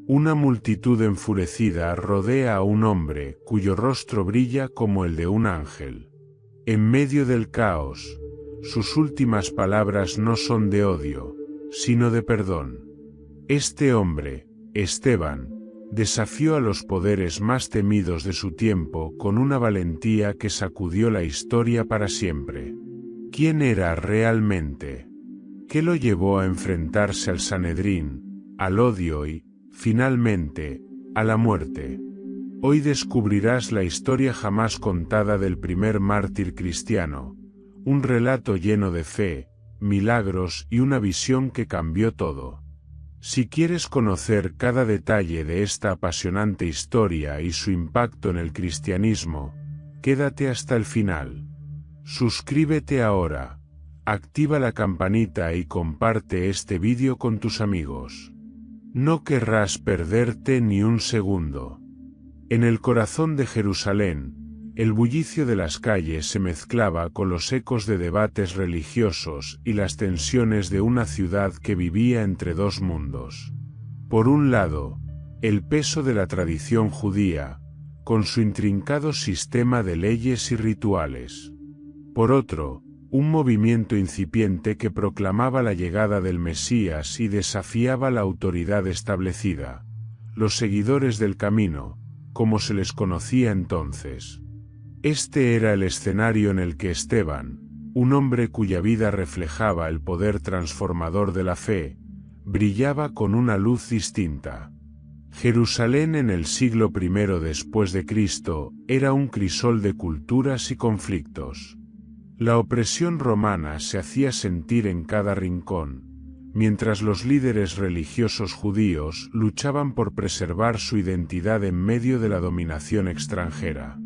Una multitud enfurecida rodea a un hombre cuyo rostro brilla como el de un ángel. En medio del caos, sus últimas palabras no son de odio, sino de perdón. Este hombre, Esteban, desafió a los poderes más temidos de su tiempo con una valentía que sacudió la historia para siempre. ¿Quién era realmente? ¿Qué lo llevó a enfrentarse al Sanedrín, al odio y, finalmente, a la muerte? Hoy descubrirás la historia jamás contada del primer mártir cristiano, un relato lleno de fe, milagros y una visión que cambió todo. Si quieres conocer cada detalle de esta apasionante historia y su impacto en el cristianismo, quédate hasta el final. Suscríbete ahora, activa la campanita y comparte este vídeo con tus amigos. No querrás perderte ni un segundo. En el corazón de Jerusalén, el bullicio de las calles se mezclaba con los ecos de debates religiosos y las tensiones de una ciudad que vivía entre dos mundos. Por un lado, el peso de la tradición judía, con su intrincado sistema de leyes y rituales. Por otro, un movimiento incipiente que proclamaba la llegada del Mesías y desafiaba la autoridad establecida, los seguidores del camino, como se les conocía entonces. Este era el escenario en el que Esteban, un hombre cuya vida reflejaba el poder transformador de la fe, brillaba con una luz distinta. Jerusalén en el siglo I después de Cristo era un crisol de culturas y conflictos. La opresión romana se hacía sentir en cada rincón, mientras los líderes religiosos judíos luchaban por preservar su identidad en medio de la dominación extranjera.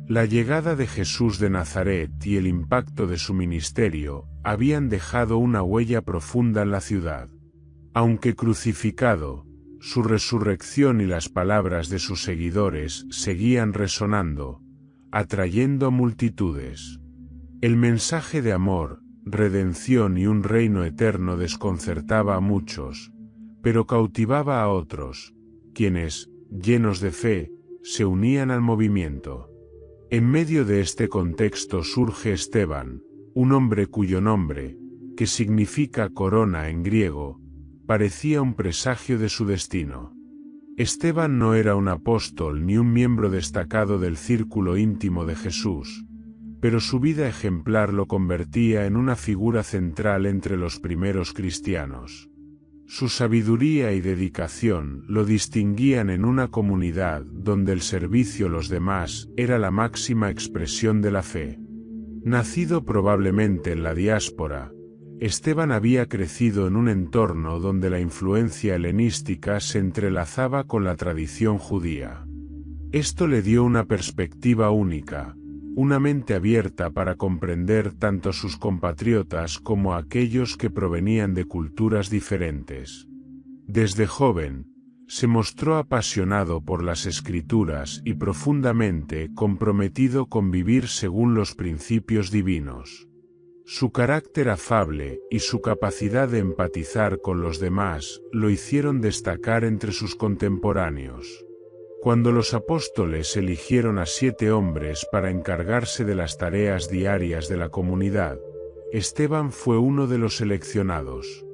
La llegada de Jesús de Nazaret y el impacto de su ministerio habían dejado una huella profunda en la ciudad. Aunque crucificado, su resurrección y las palabras de sus seguidores seguían resonando, atrayendo multitudes. El mensaje de amor, redención y un reino eterno desconcertaba a muchos, pero cautivaba a otros, quienes, llenos de fe, se unían al movimiento. En medio de este contexto surge Esteban, un hombre cuyo nombre, que significa corona en griego, parecía un presagio de su destino. Esteban no era un apóstol ni un miembro destacado del círculo íntimo de Jesús, pero su vida ejemplar lo convertía en una figura central entre los primeros cristianos. Su sabiduría y dedicación lo distinguían en una comunidad donde el servicio a los demás era la máxima expresión de la fe. Nacido probablemente en la diáspora, Esteban había crecido en un entorno donde la influencia helenística se entrelazaba con la tradición judía. Esto le dio una perspectiva única, una mente abierta para comprender tanto a sus compatriotas como a aquellos que provenían de culturas diferentes. Desde joven, se mostró apasionado por las Escrituras y profundamente comprometido con vivir según los principios divinos. Su carácter afable y su capacidad de empatizar con los demás lo hicieron destacar entre sus contemporáneos. Cuando los apóstoles eligieron a 7 hombres para encargarse de las tareas diarias de la comunidad, Esteban fue uno de los seleccionados.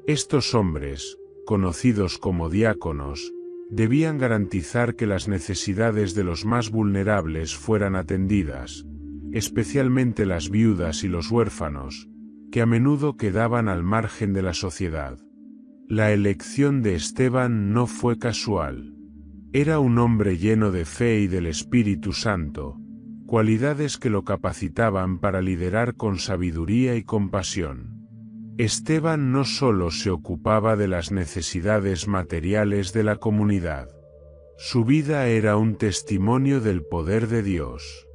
Estos hombres, conocidos como diáconos, debían garantizar que las necesidades de los más vulnerables fueran atendidas, especialmente las viudas y los huérfanos, que a menudo quedaban al margen de la sociedad. La elección de Esteban no fue casual. Era un hombre lleno de fe y del Espíritu Santo, cualidades que lo capacitaban para liderar con sabiduría y compasión. Esteban no solo se ocupaba de las necesidades materiales de la comunidad. Su vida era un testimonio del poder de Dios.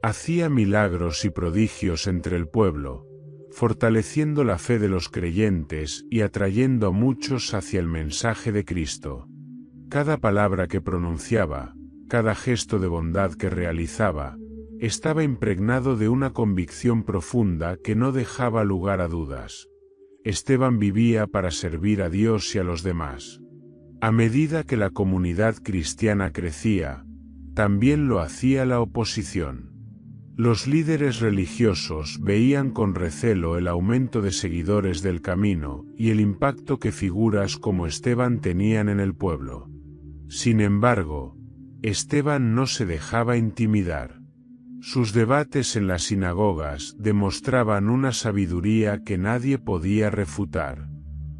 Hacía milagros y prodigios entre el pueblo, fortaleciendo la fe de los creyentes y atrayendo a muchos hacia el mensaje de Cristo. Cada palabra que pronunciaba, cada gesto de bondad que realizaba, estaba impregnado de una convicción profunda que no dejaba lugar a dudas. Esteban vivía para servir a Dios y a los demás. A medida que la comunidad cristiana crecía, también lo hacía la oposición. Los líderes religiosos veían con recelo el aumento de seguidores del camino y el impacto que figuras como Esteban tenían en el pueblo. Sin embargo, Esteban no se dejaba intimidar. Sus debates en las sinagogas demostraban una sabiduría que nadie podía refutar.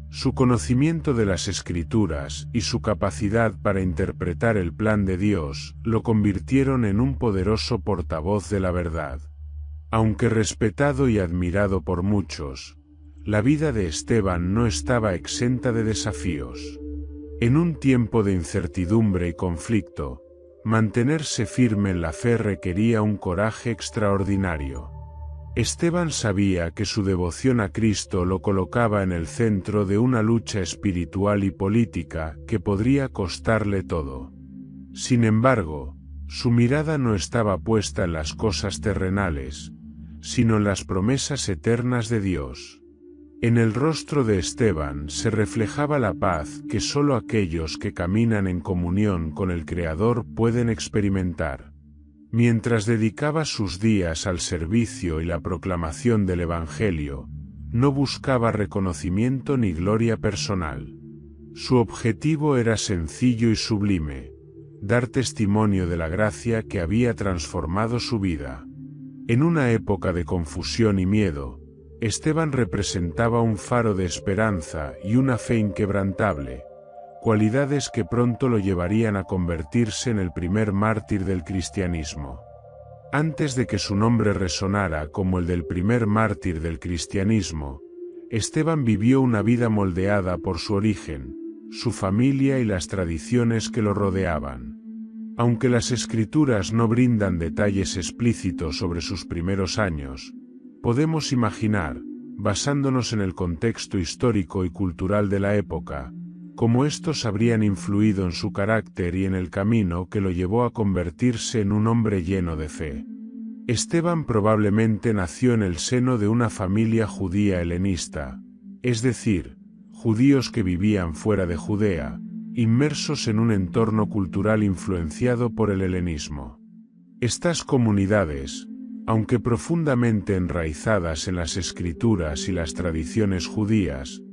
Su conocimiento de las Escrituras y su capacidad para interpretar el plan de Dios lo convirtieron en un poderoso portavoz de la verdad. Aunque respetado y admirado por muchos, la vida de Esteban no estaba exenta de desafíos. En un tiempo de incertidumbre y conflicto, mantenerse firme en la fe requería un coraje extraordinario. Esteban sabía que su devoción a Cristo lo colocaba en el centro de una lucha espiritual y política que podría costarle todo. Sin embargo, su mirada no estaba puesta en las cosas terrenales, sino en las promesas eternas de Dios. En el rostro de Esteban se reflejaba la paz que solo aquellos que caminan en comunión con el Creador pueden experimentar. Mientras dedicaba sus días al servicio y la proclamación del Evangelio, no buscaba reconocimiento ni gloria personal. Su objetivo era sencillo y sublime: dar testimonio de la gracia que había transformado su vida. En una época de confusión y miedo, Esteban representaba un faro de esperanza y una fe inquebrantable, cualidades que pronto lo llevarían a convertirse en el primer mártir del cristianismo. Antes de que su nombre resonara como el del primer mártir del cristianismo, Esteban vivió una vida moldeada por su origen, su familia y las tradiciones que lo rodeaban. Aunque las Escrituras no brindan detalles explícitos sobre sus primeros años, podemos imaginar, basándonos en el contexto histórico y cultural de la época, cómo estos habrían influido en su carácter y en el camino que lo llevó a convertirse en un hombre lleno de fe. Esteban probablemente nació en el seno de una familia judía helenista, es decir, judíos que vivían fuera de Judea, inmersos en un entorno cultural influenciado por el helenismo. Estas comunidades, aunque profundamente enraizadas en las Escrituras y las tradiciones judías,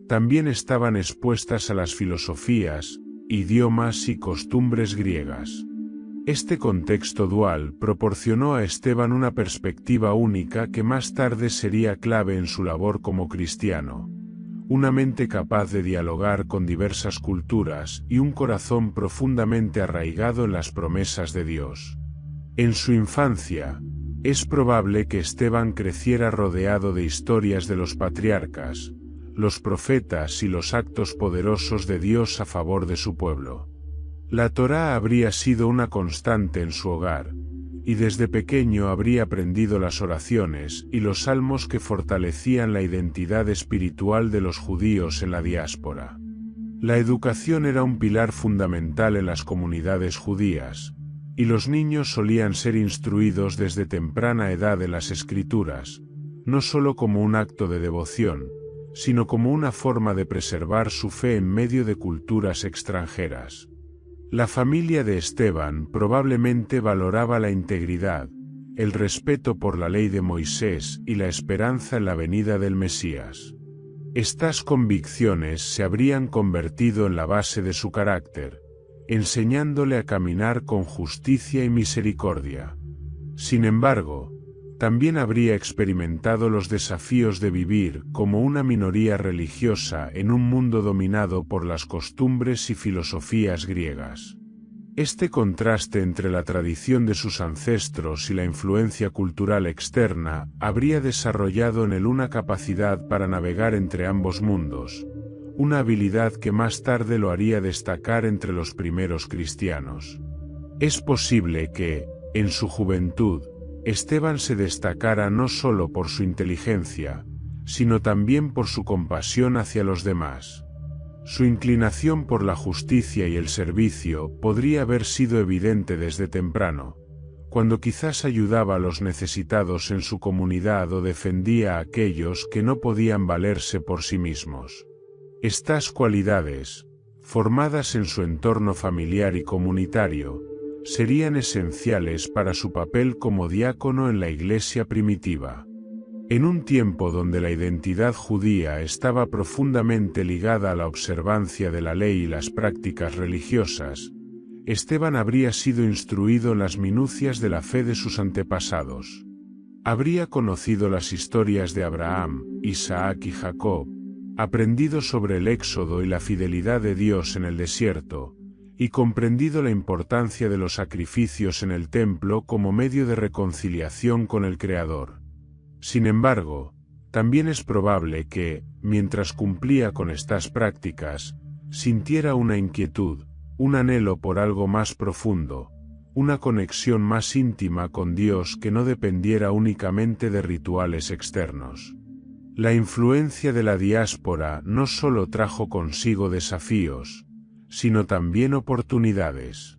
también estaban expuestas a las filosofías, idiomas y costumbres griegas. Este contexto dual proporcionó a Esteban una perspectiva única que más tarde sería clave en su labor como cristiano: una mente capaz de dialogar con diversas culturas y un corazón profundamente arraigado en las promesas de Dios. En su infancia, es probable que Esteban creciera rodeado de historias de los patriarcas, los profetas y los actos poderosos de Dios a favor de su pueblo. La Torá habría sido una constante en su hogar, y desde pequeño habría aprendido las oraciones y los salmos que fortalecían la identidad espiritual de los judíos en la diáspora. La educación era un pilar fundamental en las comunidades judías, y los niños solían ser instruidos desde temprana edad en las Escrituras, no solo como un acto de devoción, sino como una forma de preservar su fe en medio de culturas extranjeras. La familia de Esteban probablemente valoraba la integridad, el respeto por la ley de Moisés y la esperanza en la venida del Mesías. Estas convicciones se habrían convertido en la base de su carácter, enseñándole a caminar con justicia y misericordia. Sin embargo, también habría experimentado los desafíos de vivir como una minoría religiosa en un mundo dominado por las costumbres y filosofías griegas. Este contraste entre la tradición de sus ancestros y la influencia cultural externa habría desarrollado en él una capacidad para navegar entre ambos mundos, una habilidad que más tarde lo haría destacar entre los primeros cristianos. Es posible que, en su juventud, Esteban se destacara no solo por su inteligencia, sino también por su compasión hacia los demás. Su inclinación por la justicia y el servicio podría haber sido evidente desde temprano, cuando quizás ayudaba a los necesitados en su comunidad o defendía a aquellos que no podían valerse por sí mismos. Estas cualidades, formadas en su entorno familiar y comunitario, serían esenciales para su papel como diácono en la Iglesia primitiva. En un tiempo donde la identidad judía estaba profundamente ligada a la observancia de la ley y las prácticas religiosas, Esteban habría sido instruido en las minucias de la fe de sus antepasados. Habría conocido las historias de Abraham, Isaac y Jacob, aprendido sobre el éxodo y la fidelidad de Dios en el desierto, y comprendido la importancia de los sacrificios en el templo como medio de reconciliación con el Creador. Sin embargo, también es probable que, mientras cumplía con estas prácticas, sintiera una inquietud, un anhelo por algo más profundo, una conexión más íntima con Dios que no dependiera únicamente de rituales externos. La influencia de la diáspora no solo trajo consigo desafíos, sino también oportunidades.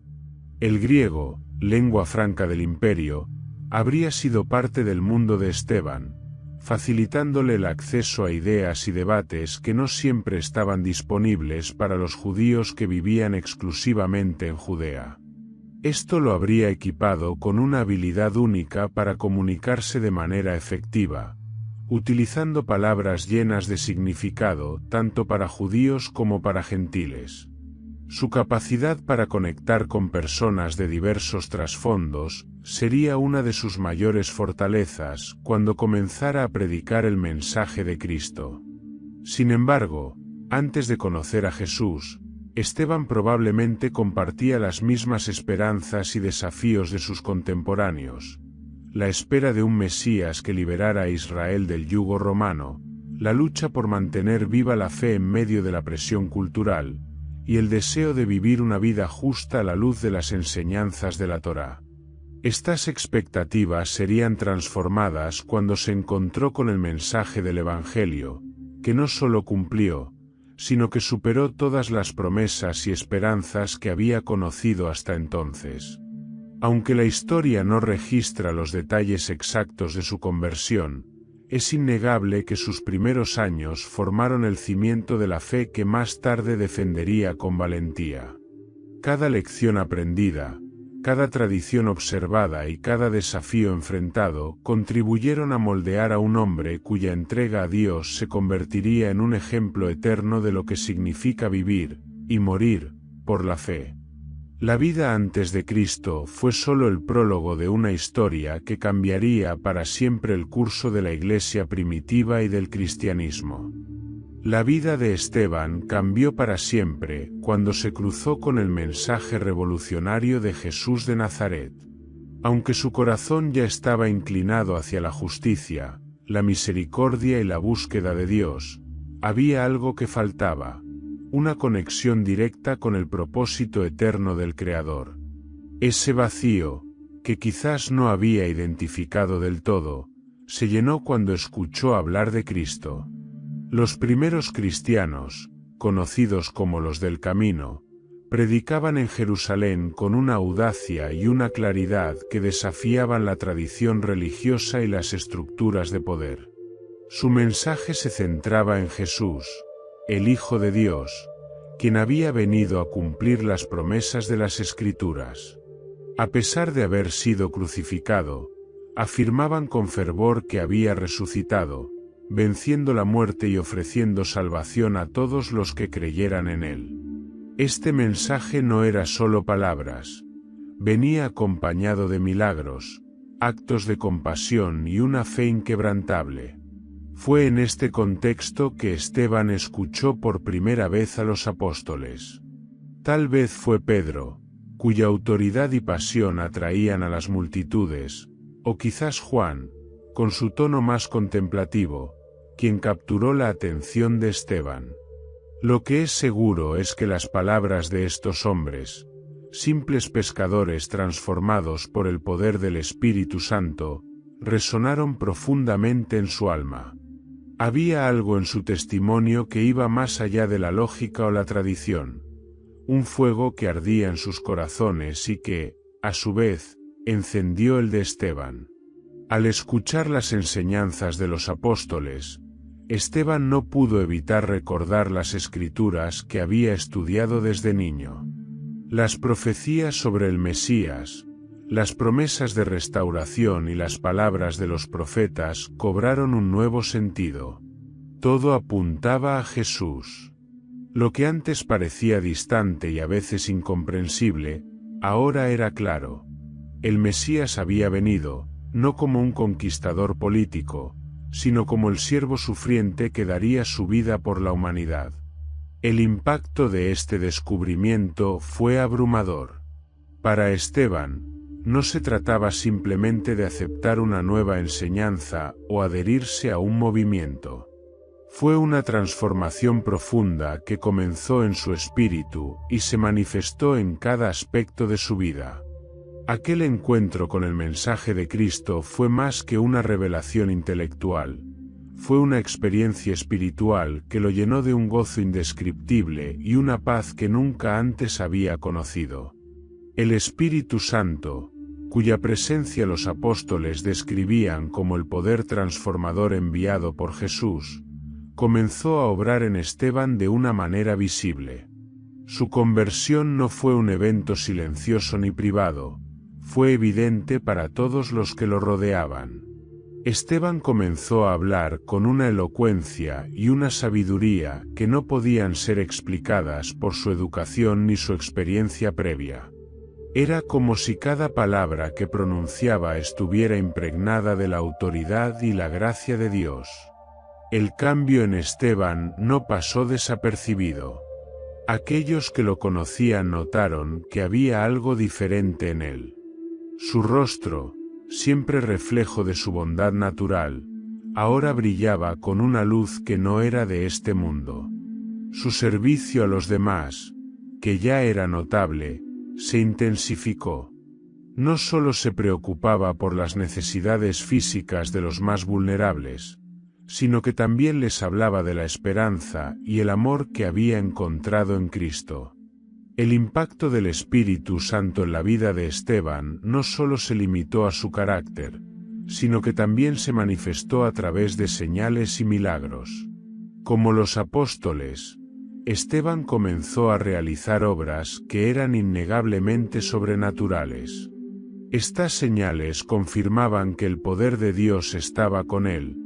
El griego, lengua franca del imperio, habría sido parte del mundo de Esteban, facilitándole el acceso a ideas y debates que no siempre estaban disponibles para los judíos que vivían exclusivamente en Judea. Esto lo habría equipado con una habilidad única para comunicarse de manera efectiva, utilizando palabras llenas de significado tanto para judíos como para gentiles. Su capacidad para conectar con personas de diversos trasfondos sería una de sus mayores fortalezas cuando comenzara a predicar el mensaje de Cristo. Sin embargo, antes de conocer a Jesús, Esteban probablemente compartía las mismas esperanzas y desafíos de sus contemporáneos: la espera de un Mesías que liberara a Israel del yugo romano, la lucha por mantener viva la fe en medio de la presión cultural, y el deseo de vivir una vida justa a la luz de las enseñanzas de la Torá. Estas expectativas serían transformadas cuando se encontró con el mensaje del Evangelio, que no solo cumplió, sino que superó todas las promesas y esperanzas que había conocido hasta entonces. Aunque la historia no registra los detalles exactos de su conversión, es innegable que sus primeros años formaron el cimiento de la fe que más tarde defendería con valentía. Cada lección aprendida, cada tradición observada y cada desafío enfrentado contribuyeron a moldear a un hombre cuya entrega a Dios se convertiría en un ejemplo eterno de lo que significa vivir y morir por la fe. La vida antes de Cristo fue solo el prólogo de una historia que cambiaría para siempre el curso de la Iglesia primitiva y del cristianismo. La vida de Esteban cambió para siempre cuando se cruzó con el mensaje revolucionario de Jesús de Nazaret. Aunque su corazón ya estaba inclinado hacia la justicia, la misericordia y la búsqueda de Dios, había algo que faltaba: una conexión directa con el propósito eterno del Creador. Ese vacío, que quizás no había identificado del todo, se llenó cuando escuchó hablar de Cristo. Los primeros cristianos, conocidos como los del Camino, predicaban en Jerusalén con una audacia y una claridad que desafiaban la tradición religiosa y las estructuras de poder. Su mensaje se centraba en Jesús, el Hijo de Dios, quien había venido a cumplir las promesas de las Escrituras. A pesar de haber sido crucificado, afirmaban con fervor que había resucitado, venciendo la muerte y ofreciendo salvación a todos los que creyeran en él. Este mensaje no era solo palabras, venía acompañado de milagros, actos de compasión y una fe inquebrantable. Fue en este contexto que Esteban escuchó por primera vez a los apóstoles. Tal vez fue Pedro, cuya autoridad y pasión atraían a las multitudes, o quizás Juan, con su tono más contemplativo, quien capturó la atención de Esteban. Lo que es seguro es que las palabras de estos hombres, simples pescadores transformados por el poder del Espíritu Santo, resonaron profundamente en su alma. Había algo en su testimonio que iba más allá de la lógica o la tradición, un fuego que ardía en sus corazones y que, a su vez, encendió el de Esteban. Al escuchar las enseñanzas de los apóstoles, Esteban no pudo evitar recordar las escrituras que había estudiado desde niño. Las profecías sobre el Mesías, las promesas de restauración y las palabras de los profetas cobraron un nuevo sentido. Todo apuntaba a Jesús. Lo que antes parecía distante y a veces incomprensible, ahora era claro. El Mesías había venido, no como un conquistador político, sino como el siervo sufriente que daría su vida por la humanidad. El impacto de este descubrimiento fue abrumador. Para Esteban, no se trataba simplemente de aceptar una nueva enseñanza o adherirse a un movimiento. Fue una transformación profunda que comenzó en su espíritu y se manifestó en cada aspecto de su vida. Aquel encuentro con el mensaje de Cristo fue más que una revelación intelectual. Fue una experiencia espiritual que lo llenó de un gozo indescriptible y una paz que nunca antes había conocido. El Espíritu Santo, cuya presencia los apóstoles describían como el poder transformador enviado por Jesús, comenzó a obrar en Esteban de una manera visible. Su conversión no fue un evento silencioso ni privado, fue evidente para todos los que lo rodeaban. Esteban comenzó a hablar con una elocuencia y una sabiduría que no podían ser explicadas por su educación ni su experiencia previa. Era como si cada palabra que pronunciaba estuviera impregnada de la autoridad y la gracia de Dios. El cambio en Esteban no pasó desapercibido. Aquellos que lo conocían notaron que había algo diferente en él. Su rostro, siempre reflejo de su bondad natural, ahora brillaba con una luz que no era de este mundo. Su servicio a los demás, que ya era notable, se intensificó. No solo se preocupaba por las necesidades físicas de los más vulnerables, sino que también les hablaba de la esperanza y el amor que había encontrado en Cristo. El impacto del Espíritu Santo en la vida de Esteban no solo se limitó a su carácter, sino que también se manifestó a través de señales y milagros. Como los apóstoles, Esteban comenzó a realizar obras que eran innegablemente sobrenaturales. Estas señales confirmaban que el poder de Dios estaba con él,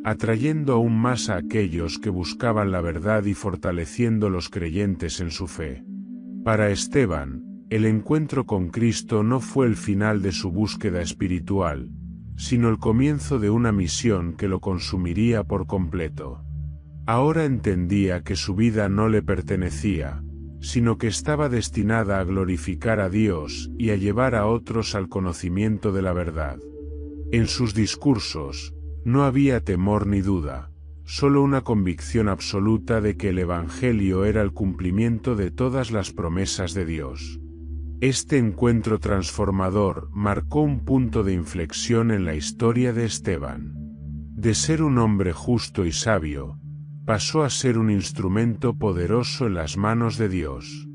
atrayendo aún más a aquellos que buscaban la verdad y fortaleciendo los creyentes en su fe. Para Esteban, el encuentro con Cristo no fue el final de su búsqueda espiritual, sino el comienzo de una misión que lo consumiría por completo. Ahora entendía que su vida no le pertenecía, sino que estaba destinada a glorificar a Dios y a llevar a otros al conocimiento de la verdad. En sus discursos, no había temor ni duda, solo una convicción absoluta de que el Evangelio era el cumplimiento de todas las promesas de Dios. Este encuentro transformador marcó un punto de inflexión en la historia de Esteban. De ser un hombre justo y sabio, pasó a ser un instrumento poderoso en las manos de Dios.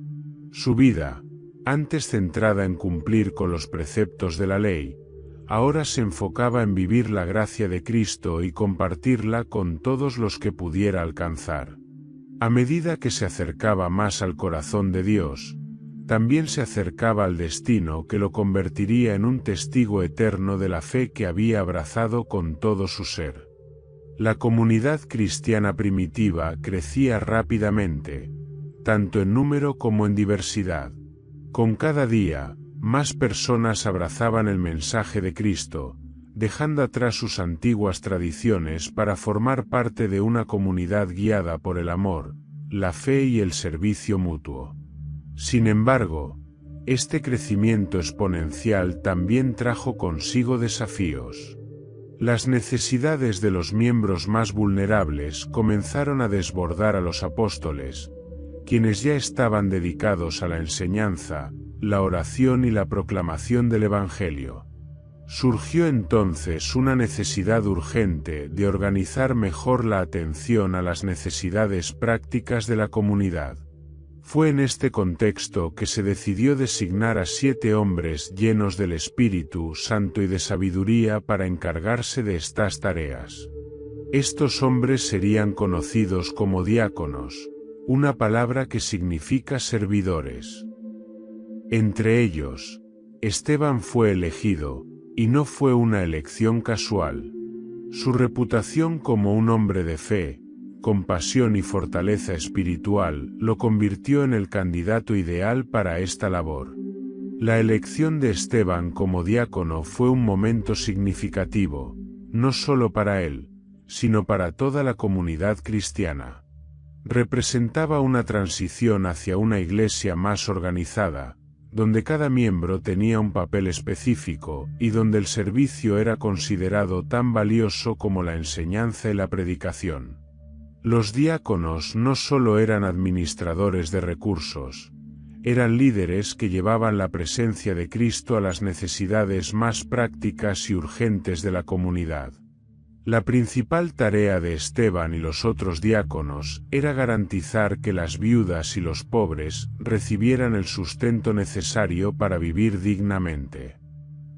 Su vida, antes centrada en cumplir con los preceptos de la ley, ahora se enfocaba en vivir la gracia de Cristo y compartirla con todos los que pudiera alcanzar. A medida que se acercaba más al corazón de Dios, también se acercaba al destino que lo convertiría en un testigo eterno de la fe que había abrazado con todo su ser. La comunidad cristiana primitiva crecía rápidamente, tanto en número como en diversidad. Con cada día, más personas abrazaban el mensaje de Cristo, dejando atrás sus antiguas tradiciones para formar parte de una comunidad guiada por el amor, la fe y el servicio mutuo. Sin embargo, este crecimiento exponencial también trajo consigo desafíos. Las necesidades de los miembros más vulnerables comenzaron a desbordar a los apóstoles, quienes ya estaban dedicados a la enseñanza, la oración y la proclamación del Evangelio. Surgió entonces una necesidad urgente de organizar mejor la atención a las necesidades prácticas de la comunidad. Fue en este contexto que se decidió designar a 7 hombres llenos del Espíritu Santo y de sabiduría para encargarse de estas tareas. Estos hombres serían conocidos como diáconos, una palabra que significa servidores. Entre ellos, Esteban fue elegido, y no fue una elección casual. Su reputación como un hombre de fe, compasión y fortaleza espiritual lo convirtió en el candidato ideal para esta labor. La elección de Esteban como diácono fue un momento significativo, no solo para él, sino para toda la comunidad cristiana. Representaba una transición hacia una iglesia más organizada, donde cada miembro tenía un papel específico y donde el servicio era considerado tan valioso como la enseñanza y la predicación. Los diáconos no solo eran administradores de recursos, eran líderes que llevaban la presencia de Cristo a las necesidades más prácticas y urgentes de la comunidad. La principal tarea de Esteban y los otros diáconos era garantizar que las viudas y los pobres recibieran el sustento necesario para vivir dignamente.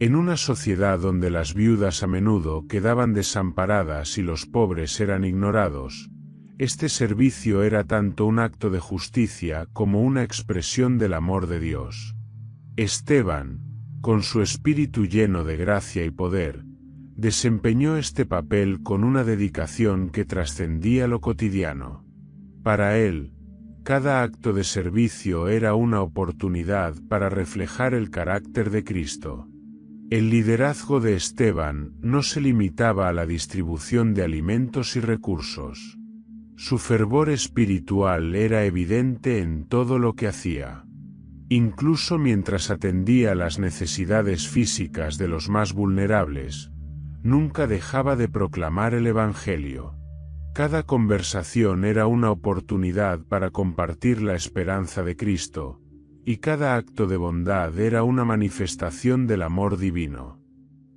En una sociedad donde las viudas a menudo quedaban desamparadas y los pobres eran ignorados, este servicio era tanto un acto de justicia como una expresión del amor de Dios. Esteban, con su espíritu lleno de gracia y poder, desempeñó este papel con una dedicación que trascendía lo cotidiano. Para él, cada acto de servicio era una oportunidad para reflejar el carácter de Cristo. El liderazgo de Esteban no se limitaba a la distribución de alimentos y recursos. Su fervor espiritual era evidente en todo lo que hacía. Incluso mientras atendía las necesidades físicas de los más vulnerables, nunca dejaba de proclamar el Evangelio. Cada conversación era una oportunidad para compartir la esperanza de Cristo, y cada acto de bondad era una manifestación del amor divino.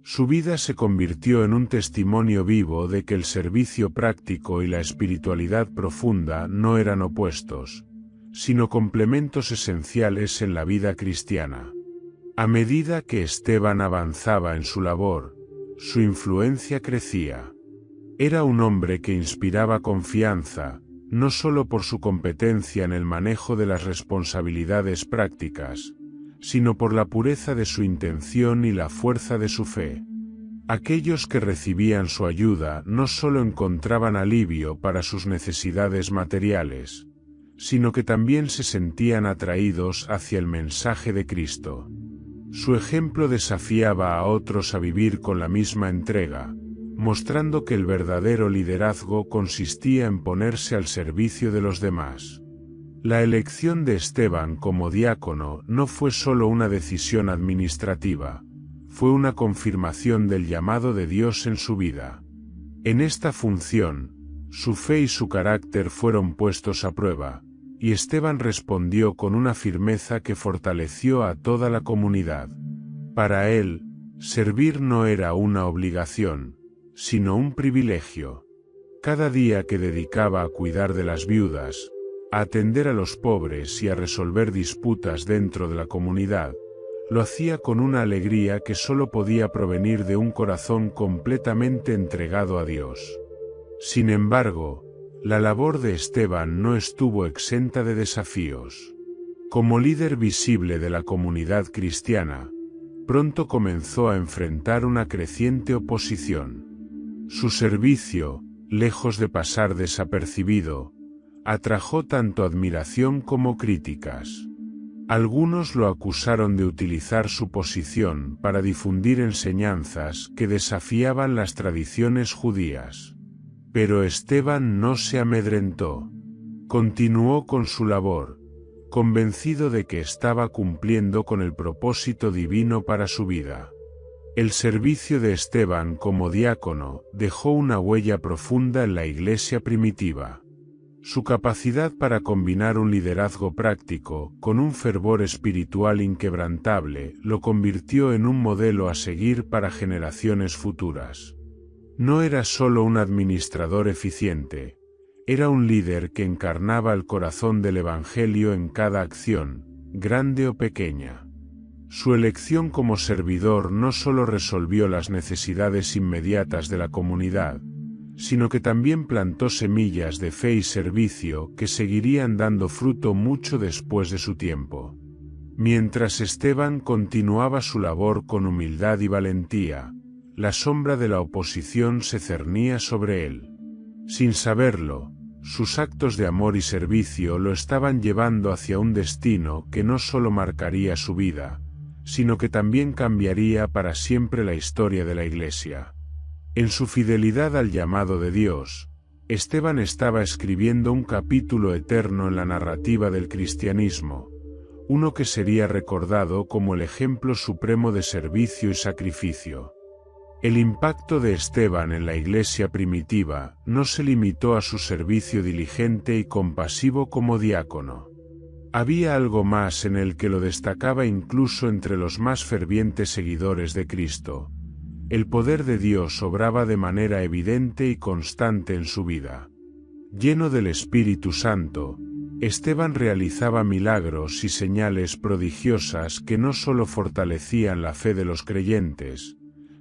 Su vida se convirtió en un testimonio vivo de que el servicio práctico y la espiritualidad profunda no eran opuestos, sino complementos esenciales en la vida cristiana. A medida que Esteban avanzaba en su labor, su influencia crecía. Era un hombre que inspiraba confianza, no solo por su competencia en el manejo de las responsabilidades prácticas, sino por la pureza de su intención y la fuerza de su fe. Aquellos que recibían su ayuda no solo encontraban alivio para sus necesidades materiales, sino que también se sentían atraídos hacia el mensaje de Cristo. Su ejemplo desafiaba a otros a vivir con la misma entrega, mostrando que el verdadero liderazgo consistía en ponerse al servicio de los demás. La elección de Esteban como diácono no fue solo una decisión administrativa, fue una confirmación del llamado de Dios en su vida. En esta función, su fe y su carácter fueron puestos a prueba, y Esteban respondió con una firmeza que fortaleció a toda la comunidad. Para él, servir no era una obligación, sino un privilegio. Cada día que dedicaba a cuidar de las viudas, a atender a los pobres y a resolver disputas dentro de la comunidad, lo hacía con una alegría que solo podía provenir de un corazón completamente entregado a Dios. Sin embargo, la labor de Esteban no estuvo exenta de desafíos. Como líder visible de la comunidad cristiana, pronto comenzó a enfrentar una creciente oposición. Su servicio, lejos de pasar desapercibido, atrajo tanto admiración como críticas. Algunos lo acusaron de utilizar su posición para difundir enseñanzas que desafiaban las tradiciones judías. Pero Esteban no se amedrentó. Continuó con su labor, convencido de que estaba cumpliendo con el propósito divino para su vida. El servicio de Esteban como diácono dejó una huella profunda en la iglesia primitiva. Su capacidad para combinar un liderazgo práctico con un fervor espiritual inquebrantable lo convirtió en un modelo a seguir para generaciones futuras. No era solo un administrador eficiente, era un líder que encarnaba el corazón del Evangelio en cada acción, grande o pequeña. Su elección como servidor no solo resolvió las necesidades inmediatas de la comunidad, sino que también plantó semillas de fe y servicio que seguirían dando fruto mucho después de su tiempo. Mientras Esteban continuaba su labor con humildad y valentía, la sombra de la oposición se cernía sobre él. Sin saberlo, sus actos de amor y servicio lo estaban llevando hacia un destino que no solo marcaría su vida, sino que también cambiaría para siempre la historia de la Iglesia. En su fidelidad al llamado de Dios, Esteban estaba escribiendo un capítulo eterno en la narrativa del cristianismo, uno que sería recordado como el ejemplo supremo de servicio y sacrificio. El impacto de Esteban en la Iglesia primitiva no se limitó a su servicio diligente y compasivo como diácono. Había algo más en el que lo destacaba incluso entre los más fervientes seguidores de Cristo. El poder de Dios obraba de manera evidente y constante en su vida. Lleno del Espíritu Santo, Esteban realizaba milagros y señales prodigiosas que no solo fortalecían la fe de los creyentes,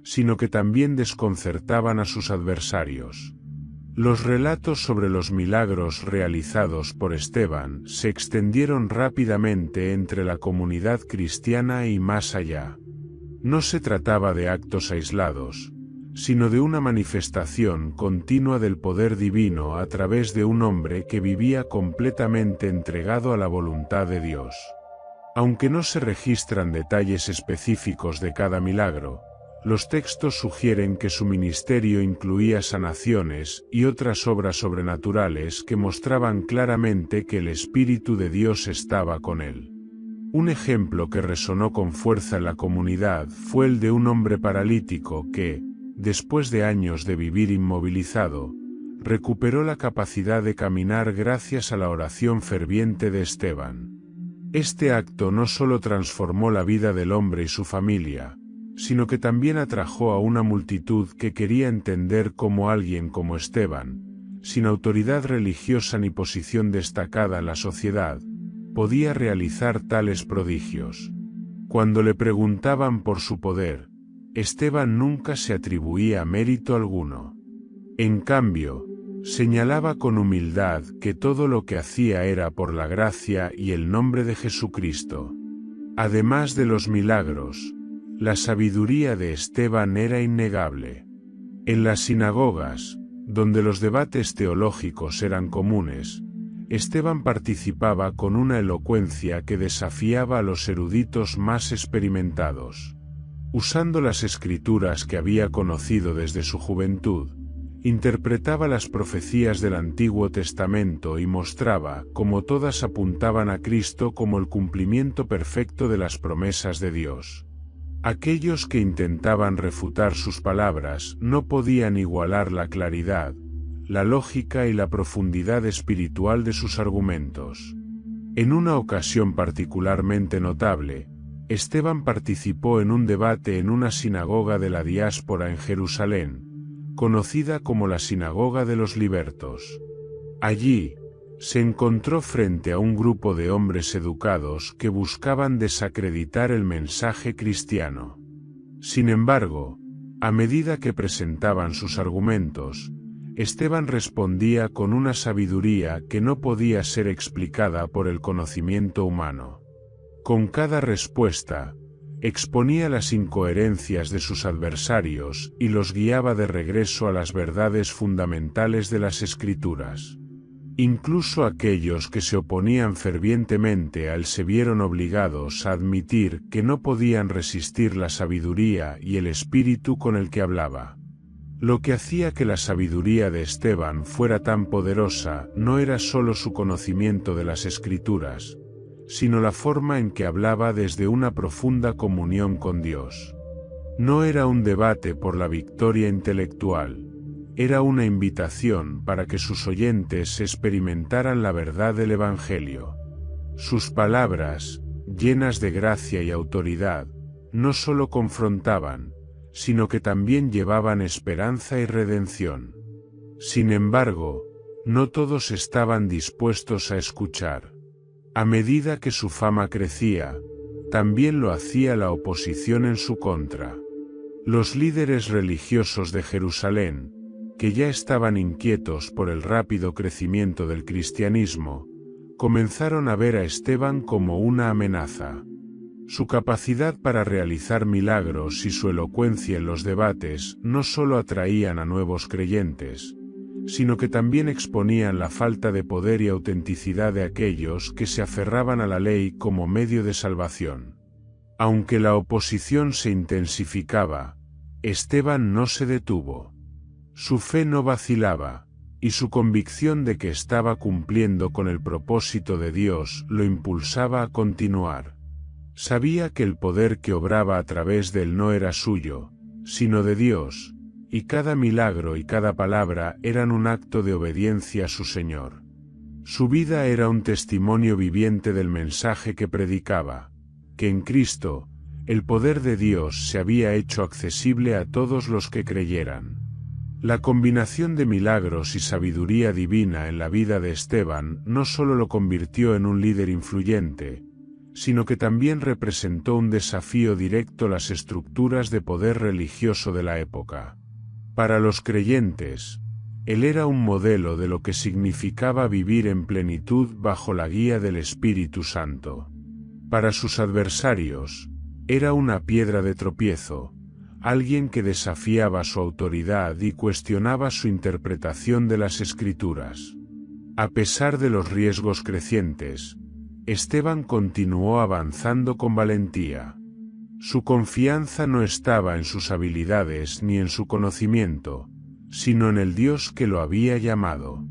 sino que también desconcertaban a sus adversarios. Los relatos sobre los milagros realizados por Esteban se extendieron rápidamente entre la comunidad cristiana y más allá. No se trataba de actos aislados, sino de una manifestación continua del poder divino a través de un hombre que vivía completamente entregado a la voluntad de Dios. Aunque no se registran detalles específicos de cada milagro, los textos sugieren que su ministerio incluía sanaciones y otras obras sobrenaturales que mostraban claramente que el Espíritu de Dios estaba con él. Un ejemplo que resonó con fuerza en la comunidad fue el de un hombre paralítico que, después de años de vivir inmovilizado, recuperó la capacidad de caminar gracias a la oración ferviente de Esteban. Este acto no solo transformó la vida del hombre y su familia, sino que también atrajo a una multitud que quería entender cómo alguien como Esteban, sin autoridad religiosa ni posición destacada en la sociedad, podía realizar tales prodigios. Cuando le preguntaban por su poder, Esteban nunca se atribuía mérito alguno. En cambio, señalaba con humildad que todo lo que hacía era por la gracia y el nombre de Jesucristo. Además de los milagros, la sabiduría de Esteban era innegable. En las sinagogas, donde los debates teológicos eran comunes, Esteban participaba con una elocuencia que desafiaba a los eruditos más experimentados. Usando las escrituras que había conocido desde su juventud, interpretaba las profecías del Antiguo Testamento y mostraba cómo todas apuntaban a Cristo como el cumplimiento perfecto de las promesas de Dios. Aquellos que intentaban refutar sus palabras no podían igualar la claridad, la lógica y la profundidad espiritual de sus argumentos. En una ocasión particularmente notable, Esteban participó en un debate en una sinagoga de la diáspora en Jerusalén, conocida como la Sinagoga de los Libertos. Allí, se encontró frente a un grupo de hombres educados que buscaban desacreditar el mensaje cristiano. Sin embargo, a medida que presentaban sus argumentos, Esteban respondía con una sabiduría que no podía ser explicada por el conocimiento humano. Con cada respuesta, exponía las incoherencias de sus adversarios y los guiaba de regreso a las verdades fundamentales de las Escrituras. Incluso aquellos que se oponían fervientemente a él se vieron obligados a admitir que no podían resistir la sabiduría y el espíritu con el que hablaba. Lo que hacía que la sabiduría de Esteban fuera tan poderosa no era solo su conocimiento de las Escrituras, sino la forma en que hablaba desde una profunda comunión con Dios. No era un debate por la victoria intelectual, era una invitación para que sus oyentes experimentaran la verdad del Evangelio. Sus palabras, llenas de gracia y autoridad, no solo confrontaban, sino que también llevaban esperanza y redención. Sin embargo, no todos estaban dispuestos a escuchar. A medida que su fama crecía, también lo hacía la oposición en su contra. Los líderes religiosos de Jerusalén, que ya estaban inquietos por el rápido crecimiento del cristianismo, comenzaron a ver a Esteban como una amenaza. Su capacidad para realizar milagros y su elocuencia en los debates no solo atraían a nuevos creyentes, sino que también exponían la falta de poder y autenticidad de aquellos que se aferraban a la ley como medio de salvación. Aunque la oposición se intensificaba, Esteban no se detuvo. Su fe no vacilaba, y su convicción de que estaba cumpliendo con el propósito de Dios lo impulsaba a continuar. Sabía que el poder que obraba a través de él no era suyo, sino de Dios, y cada milagro y cada palabra eran un acto de obediencia a su Señor. Su vida era un testimonio viviente del mensaje que predicaba, que en Cristo, el poder de Dios se había hecho accesible a todos los que creyeran. La combinación de milagros y sabiduría divina en la vida de Esteban no solo lo convirtió en un líder influyente, sino que también representó un desafío directo a las estructuras de poder religioso de la época. Para los creyentes, él era un modelo de lo que significaba vivir en plenitud bajo la guía del Espíritu Santo. Para sus adversarios, era una piedra de tropiezo, alguien que desafiaba su autoridad y cuestionaba su interpretación de las Escrituras. A pesar de los riesgos crecientes, Esteban continuó avanzando con valentía. Su confianza no estaba en sus habilidades ni en su conocimiento, sino en el Dios que lo había llamado.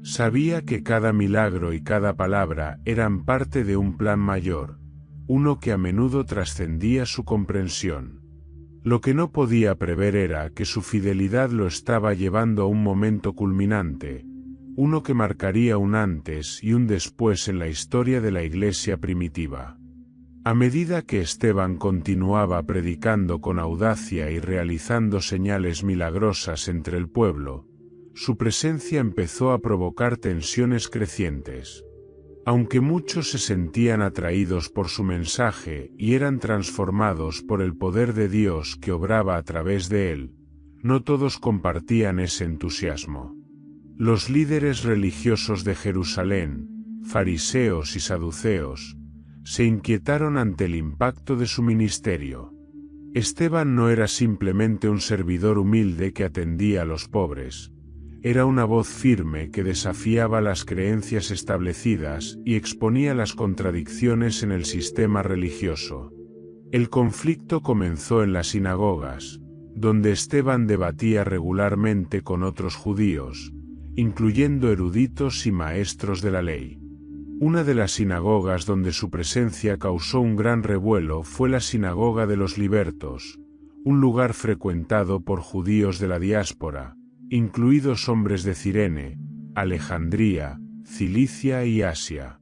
Sabía que cada milagro y cada palabra eran parte de un plan mayor, uno que a menudo trascendía su comprensión. Lo que no podía prever era que su fidelidad lo estaba llevando a un momento culminante, uno que marcaría un antes y un después en la historia de la Iglesia primitiva. A medida que Esteban continuaba predicando con audacia y realizando señales milagrosas entre el pueblo, su presencia empezó a provocar tensiones crecientes. Aunque muchos se sentían atraídos por su mensaje y eran transformados por el poder de Dios que obraba a través de él, no todos compartían ese entusiasmo. Los líderes religiosos de Jerusalén, fariseos y saduceos, se inquietaron ante el impacto de su ministerio. Esteban no era simplemente un servidor humilde que atendía a los pobres. Era una voz firme que desafiaba las creencias establecidas y exponía las contradicciones en el sistema religioso. El conflicto comenzó en las sinagogas, donde Esteban debatía regularmente con otros judíos, incluyendo eruditos y maestros de la ley. Una de las sinagogas donde su presencia causó un gran revuelo fue la sinagoga de los libertos, un lugar frecuentado por judíos de la diáspora, incluidos hombres de Cirene, Alejandría, Cilicia y Asia.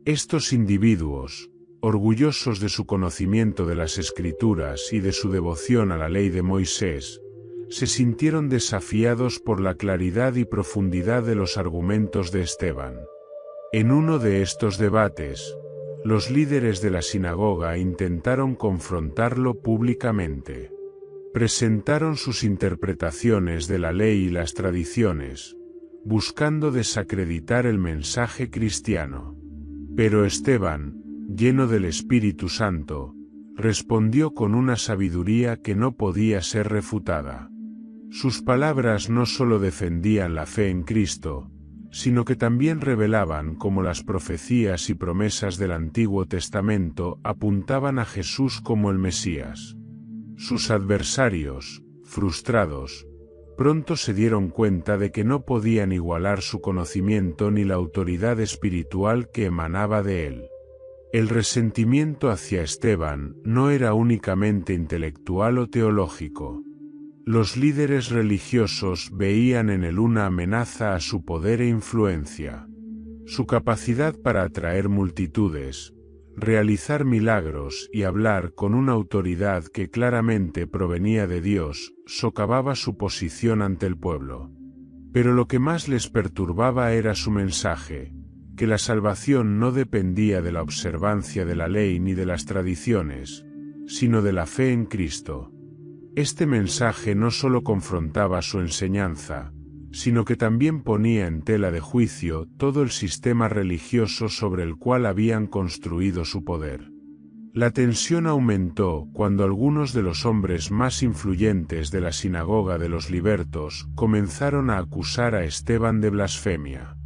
Estos individuos, orgullosos de su conocimiento de las Escrituras y de su devoción a la ley de Moisés, se sintieron desafiados por la claridad y profundidad de los argumentos de Esteban. En uno de estos debates, los líderes de la sinagoga intentaron confrontarlo públicamente. Presentaron sus interpretaciones de la ley y las tradiciones, buscando desacreditar el mensaje cristiano. Pero Esteban, lleno del Espíritu Santo, respondió con una sabiduría que no podía ser refutada. Sus palabras no solo defendían la fe en Cristo, sino que también revelaban cómo las profecías y promesas del Antiguo Testamento apuntaban a Jesús como el Mesías. Sus adversarios, frustrados, pronto se dieron cuenta de que no podían igualar su conocimiento ni la autoridad espiritual que emanaba de él. El resentimiento hacia Esteban no era únicamente intelectual o teológico. Los líderes religiosos veían en él una amenaza a su poder e influencia. Su capacidad para atraer multitudes, realizar milagros y hablar con una autoridad que claramente provenía de Dios, socavaba su posición ante el pueblo. Pero lo que más les perturbaba era su mensaje, que la salvación no dependía de la observancia de la ley ni de las tradiciones, sino de la fe en Cristo. Este mensaje no solo confrontaba su enseñanza, sino que también ponía en tela de juicio todo el sistema religioso sobre el cual habían construido su poder. La tensión aumentó cuando algunos de los hombres más influyentes de la sinagoga de los libertos comenzaron a acusar a Esteban de blasfemia.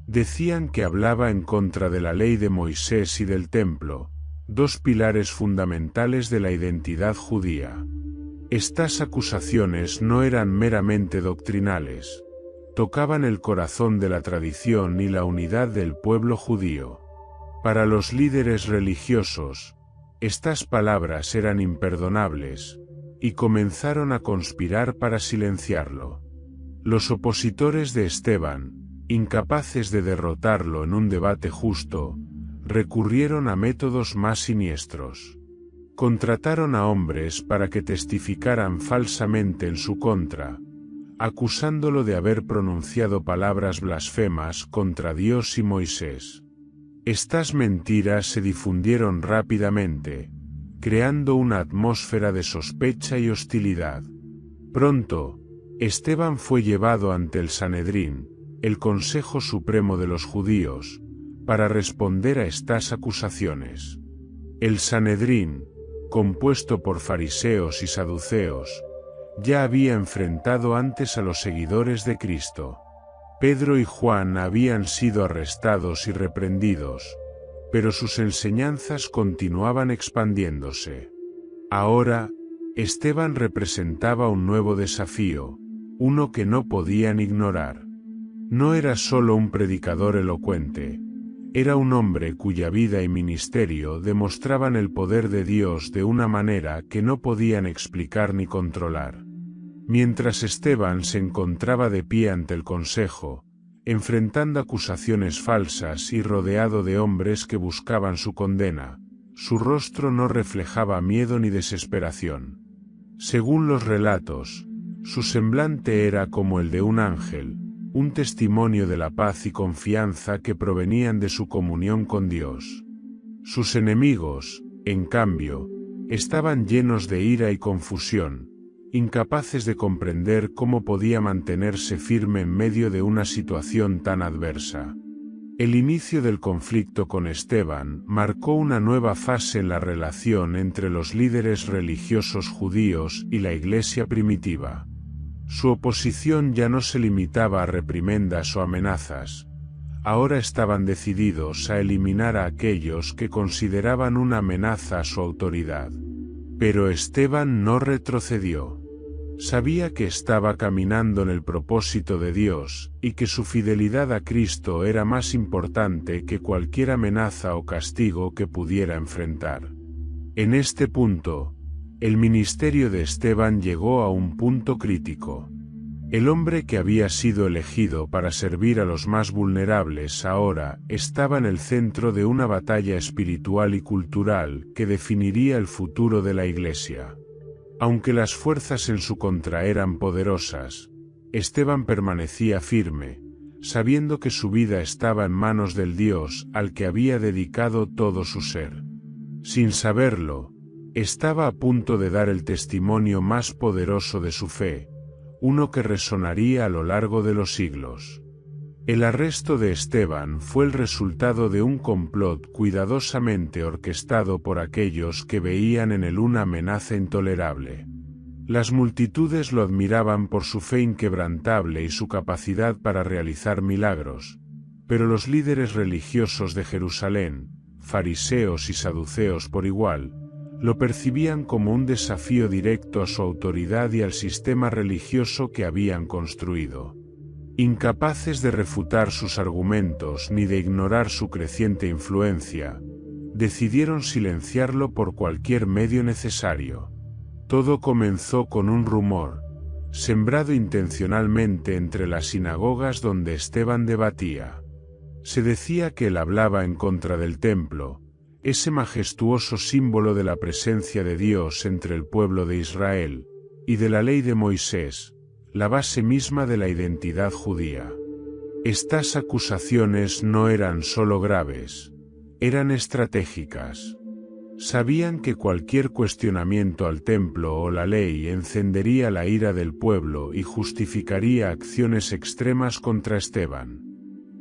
Decían que hablaba en contra de la ley de Moisés y del templo, dos pilares fundamentales de la identidad judía. Estas acusaciones no eran meramente doctrinales, tocaban el corazón de la tradición y la unidad del pueblo judío. Para los líderes religiosos, estas palabras eran imperdonables, y comenzaron a conspirar para silenciarlo. Los opositores de Esteban, incapaces de derrotarlo en un debate justo, recurrieron a métodos más siniestros. Contrataron a hombres para que testificaran falsamente en su contra, acusándolo de haber pronunciado palabras blasfemas contra Dios y Moisés. Estas mentiras se difundieron rápidamente, creando una atmósfera de sospecha y hostilidad. Pronto, Esteban fue llevado ante el Sanedrín, el Consejo Supremo de los Judíos, para responder a estas acusaciones. El Sanedrín, compuesto por fariseos y saduceos, ya había enfrentado antes a los seguidores de Cristo. Pedro y Juan habían sido arrestados y reprendidos, pero sus enseñanzas continuaban expandiéndose. Ahora, Esteban representaba un nuevo desafío, uno que no podían ignorar. No era solo un predicador elocuente, era un hombre cuya vida y ministerio demostraban el poder de Dios de una manera que no podían explicar ni controlar. Mientras Esteban se encontraba de pie ante el consejo, enfrentando acusaciones falsas y rodeado de hombres que buscaban su condena, su rostro no reflejaba miedo ni desesperación. Según los relatos, su semblante era como el de un ángel, un testimonio de la paz y confianza que provenían de su comunión con Dios. Sus enemigos, en cambio, estaban llenos de ira y confusión, incapaces de comprender cómo podía mantenerse firme en medio de una situación tan adversa. El inicio del conflicto con Esteban marcó una nueva fase en la relación entre los líderes religiosos judíos y la Iglesia primitiva. Su oposición ya no se limitaba a reprimendas o amenazas. Ahora estaban decididos a eliminar a aquellos que consideraban una amenaza a su autoridad. Pero Esteban no retrocedió. Sabía que estaba caminando en el propósito de Dios, y que su fidelidad a Cristo era más importante que cualquier amenaza o castigo que pudiera enfrentar. En este punto, el ministerio de Esteban llegó a un punto crítico. El hombre que había sido elegido para servir a los más vulnerables ahora estaba en el centro de una batalla espiritual y cultural que definiría el futuro de la Iglesia. Aunque las fuerzas en su contra eran poderosas, Esteban permanecía firme, sabiendo que su vida estaba en manos del Dios al que había dedicado todo su ser. Sin saberlo, estaba a punto de dar el testimonio más poderoso de su fe, uno que resonaría a lo largo de los siglos. El arresto de Esteban fue el resultado de un complot cuidadosamente orquestado por aquellos que veían en él una amenaza intolerable. Las multitudes lo admiraban por su fe inquebrantable y su capacidad para realizar milagros, pero los líderes religiosos de Jerusalén, fariseos y saduceos por igual, lo percibían como un desafío directo a su autoridad y al sistema religioso que habían construido. Incapaces de refutar sus argumentos ni de ignorar su creciente influencia, decidieron silenciarlo por cualquier medio necesario. Todo comenzó con un rumor, sembrado intencionalmente entre las sinagogas donde Esteban debatía. Se decía que él hablaba en contra del templo, ese majestuoso símbolo de la presencia de Dios entre el pueblo de Israel, y de la ley de Moisés, la base misma de la identidad judía. Estas acusaciones no eran solo graves, eran estratégicas. Sabían que cualquier cuestionamiento al templo o la ley encendería la ira del pueblo y justificaría acciones extremas contra Esteban.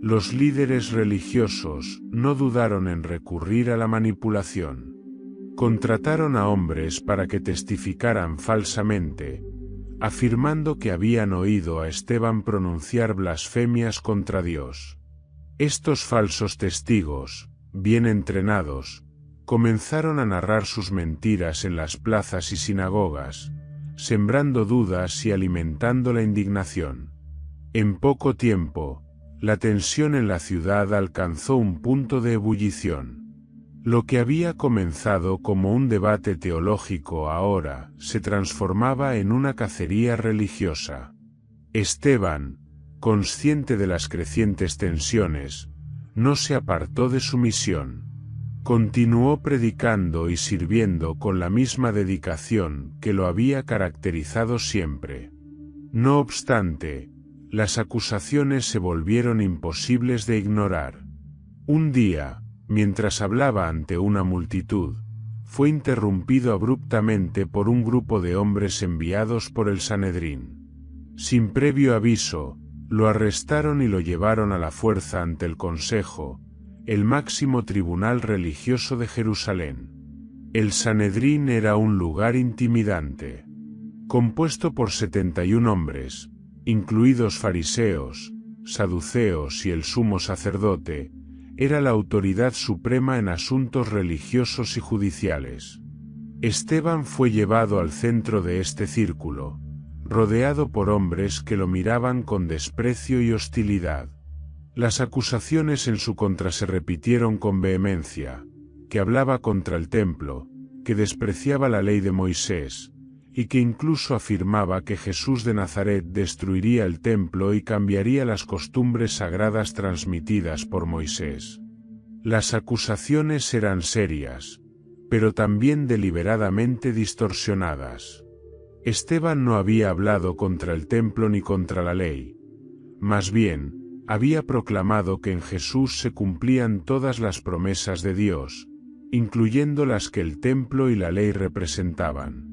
Los líderes religiosos no dudaron en recurrir a la manipulación. Contrataron a hombres para que testificaran falsamente, afirmando que habían oído a Esteban pronunciar blasfemias contra Dios. Estos falsos testigos, bien entrenados, comenzaron a narrar sus mentiras en las plazas y sinagogas, sembrando dudas y alimentando la indignación. En poco tiempo, la tensión en la ciudad alcanzó un punto de ebullición. Lo que había comenzado como un debate teológico ahora se transformaba en una cacería religiosa. Esteban, consciente de las crecientes tensiones, no se apartó de su misión. Continuó predicando y sirviendo con la misma dedicación que lo había caracterizado siempre. No obstante, las acusaciones se volvieron imposibles de ignorar. Un día, mientras hablaba ante una multitud, fue interrumpido abruptamente por un grupo de hombres enviados por el Sanedrín. Sin previo aviso, lo arrestaron y lo llevaron a la fuerza ante el Consejo, el máximo tribunal religioso de Jerusalén. El Sanedrín era un lugar intimidante. Compuesto por 71 hombres, incluidos fariseos, saduceos y el sumo sacerdote, era la autoridad suprema en asuntos religiosos y judiciales. Esteban fue llevado al centro de este círculo, rodeado por hombres que lo miraban con desprecio y hostilidad. Las acusaciones en su contra se repitieron con vehemencia, que hablaba contra el templo, que despreciaba la ley de Moisés, y que incluso afirmaba que Jesús de Nazaret destruiría el templo y cambiaría las costumbres sagradas transmitidas por Moisés. Las acusaciones eran serias, pero también deliberadamente distorsionadas. Esteban no había hablado contra el templo ni contra la ley. Más bien, había proclamado que en Jesús se cumplían todas las promesas de Dios, incluyendo las que el templo y la ley representaban.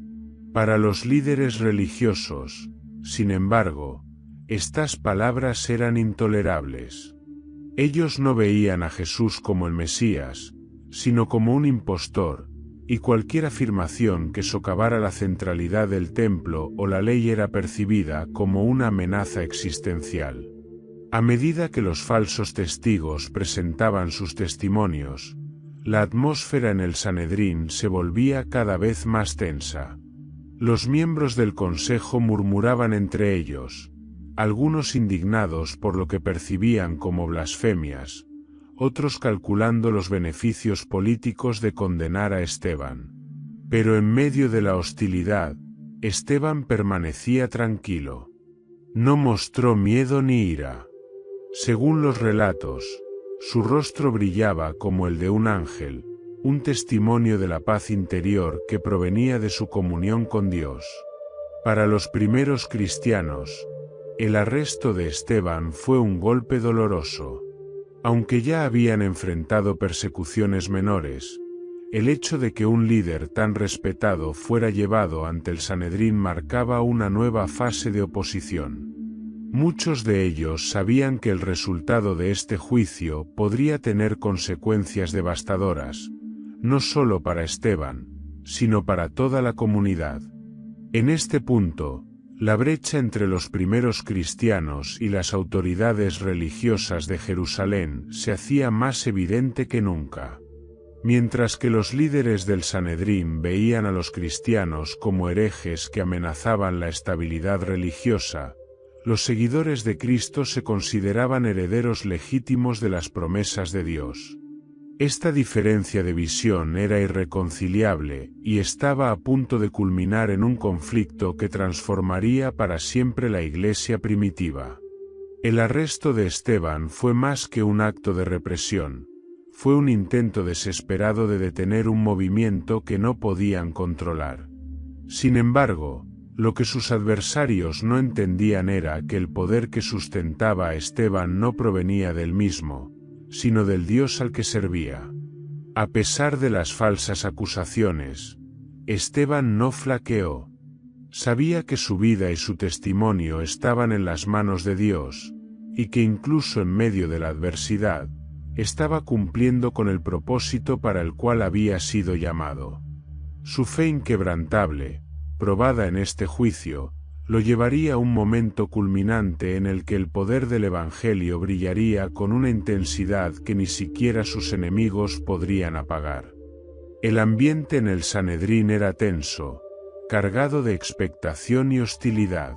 Para los líderes religiosos, sin embargo, estas palabras eran intolerables. Ellos no veían a Jesús como el Mesías, sino como un impostor, y cualquier afirmación que socavara la centralidad del templo o la ley era percibida como una amenaza existencial. A medida que los falsos testigos presentaban sus testimonios, la atmósfera en el Sanedrín se volvía cada vez más tensa. Los miembros del consejo murmuraban entre ellos, algunos indignados por lo que percibían como blasfemias, otros calculando los beneficios políticos de condenar a Esteban. Pero en medio de la hostilidad, Esteban permanecía tranquilo. No mostró miedo ni ira. Según los relatos, su rostro brillaba como el de un ángel, un testimonio de la paz interior que provenía de su comunión con Dios. Para los primeros cristianos, el arresto de Esteban fue un golpe doloroso. Aunque ya habían enfrentado persecuciones menores, el hecho de que un líder tan respetado fuera llevado ante el Sanedrín marcaba una nueva fase de oposición. Muchos de ellos sabían que el resultado de este juicio podría tener consecuencias devastadoras, no solo para Esteban, sino para toda la comunidad. En este punto, la brecha entre los primeros cristianos y las autoridades religiosas de Jerusalén se hacía más evidente que nunca. Mientras que los líderes del Sanedrín veían a los cristianos como herejes que amenazaban la estabilidad religiosa, los seguidores de Cristo se consideraban herederos legítimos de las promesas de Dios. Esta diferencia de visión era irreconciliable y estaba a punto de culminar en un conflicto que transformaría para siempre la Iglesia primitiva. El arresto de Esteban fue más que un acto de represión, fue un intento desesperado de detener un movimiento que no podían controlar. Sin embargo, lo que sus adversarios no entendían era que el poder que sustentaba a Esteban no provenía del mismo, sino del Dios al que servía. A pesar de las falsas acusaciones, Esteban no flaqueó. Sabía que su vida y su testimonio estaban en las manos de Dios, y que incluso en medio de la adversidad, estaba cumpliendo con el propósito para el cual había sido llamado. Su fe inquebrantable, probada en este juicio, lo llevaría a un momento culminante en el que el poder del Evangelio brillaría con una intensidad que ni siquiera sus enemigos podrían apagar. El ambiente en el Sanedrín era tenso, cargado de expectación y hostilidad.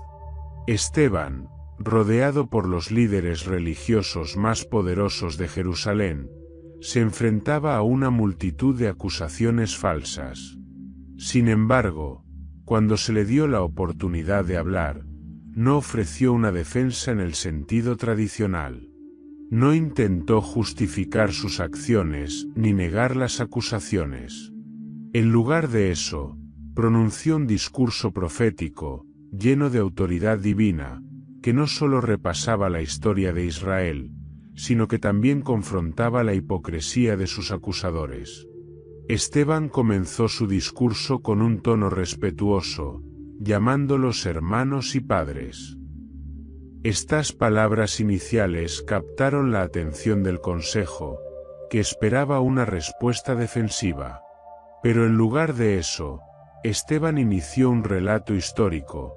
Esteban, rodeado por los líderes religiosos más poderosos de Jerusalén, se enfrentaba a una multitud de acusaciones falsas. Sin embargo, cuando se le dio la oportunidad de hablar, no ofreció una defensa en el sentido tradicional. No intentó justificar sus acciones ni negar las acusaciones. En lugar de eso, pronunció un discurso profético, lleno de autoridad divina, que no solo repasaba la historia de Israel, sino que también confrontaba la hipocresía de sus acusadores. Esteban comenzó su discurso con un tono respetuoso, llamándolos hermanos y padres. Estas palabras iniciales captaron la atención del consejo, que esperaba una respuesta defensiva. Pero en lugar de eso, Esteban inició un relato histórico,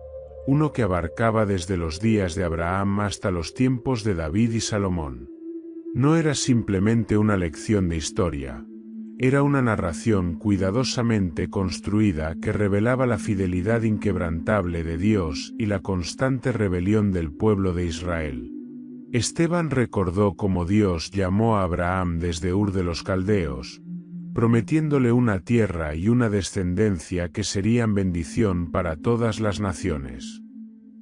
uno que abarcaba desde los días de Abraham hasta los tiempos de David y Salomón. No era simplemente una lección de historia. Era una narración cuidadosamente construida que revelaba la fidelidad inquebrantable de Dios y la constante rebelión del pueblo de Israel. Esteban recordó cómo Dios llamó a Abraham desde Ur de los Caldeos, prometiéndole una tierra y una descendencia que serían bendición para todas las naciones.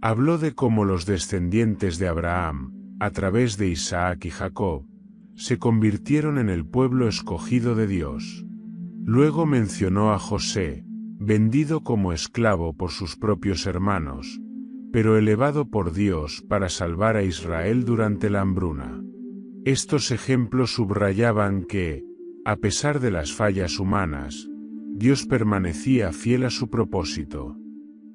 Habló de cómo los descendientes de Abraham, a través de Isaac y Jacob, se convirtieron en el pueblo escogido de Dios. Luego mencionó a José, vendido como esclavo por sus propios hermanos, pero elevado por Dios para salvar a Israel durante la hambruna. Estos ejemplos subrayaban que, a pesar de las fallas humanas, Dios permanecía fiel a su propósito.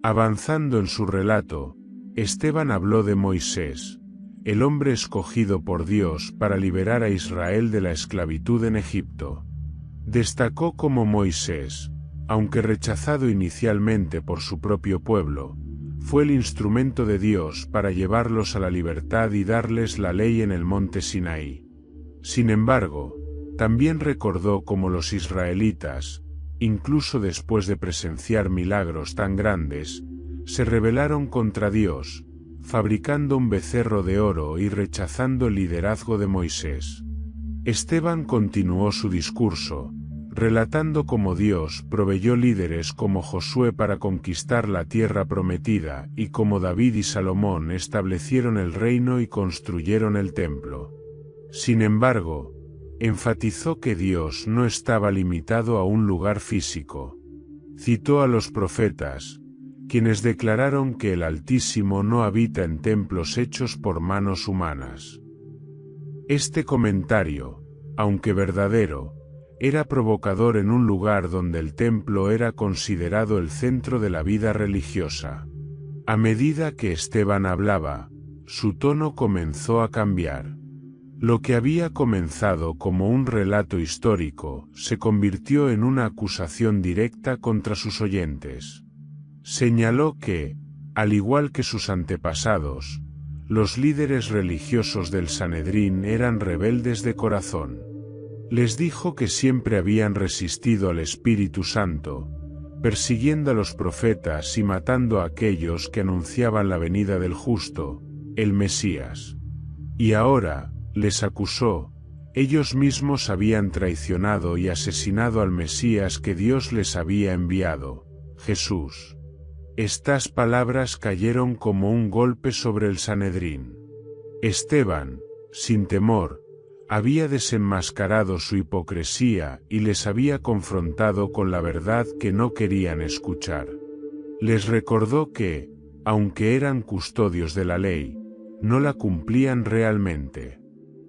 Avanzando en su relato, Esteban habló de Moisés, el hombre escogido por Dios para liberar a Israel de la esclavitud en Egipto. Destacó cómo Moisés, aunque rechazado inicialmente por su propio pueblo, fue el instrumento de Dios para llevarlos a la libertad y darles la ley en el monte Sinaí. Sin embargo, también recordó cómo los israelitas, incluso después de presenciar milagros tan grandes, se rebelaron contra Dios, fabricando un becerro de oro y rechazando el liderazgo de Moisés. Esteban continuó su discurso, relatando cómo Dios proveyó líderes como Josué para conquistar la tierra prometida y cómo David y Salomón establecieron el reino y construyeron el templo. Sin embargo, enfatizó que Dios no estaba limitado a un lugar físico. Citó a los profetas, quienes declararon que el Altísimo no habita en templos hechos por manos humanas. Este comentario, aunque verdadero, era provocador en un lugar donde el templo era considerado el centro de la vida religiosa. A medida que Esteban hablaba, su tono comenzó a cambiar. Lo que había comenzado como un relato histórico se convirtió en una acusación directa contra sus oyentes. Señaló que, al igual que sus antepasados, los líderes religiosos del Sanedrín eran rebeldes de corazón. Les dijo que siempre habían resistido al Espíritu Santo, persiguiendo a los profetas y matando a aquellos que anunciaban la venida del justo, el Mesías. Y ahora, les acusó, ellos mismos habían traicionado y asesinado al Mesías que Dios les había enviado, Jesús. Estas palabras cayeron como un golpe sobre el Sanedrín. Esteban, sin temor, había desenmascarado su hipocresía y les había confrontado con la verdad que no querían escuchar. Les recordó que, aunque eran custodios de la ley, no la cumplían realmente.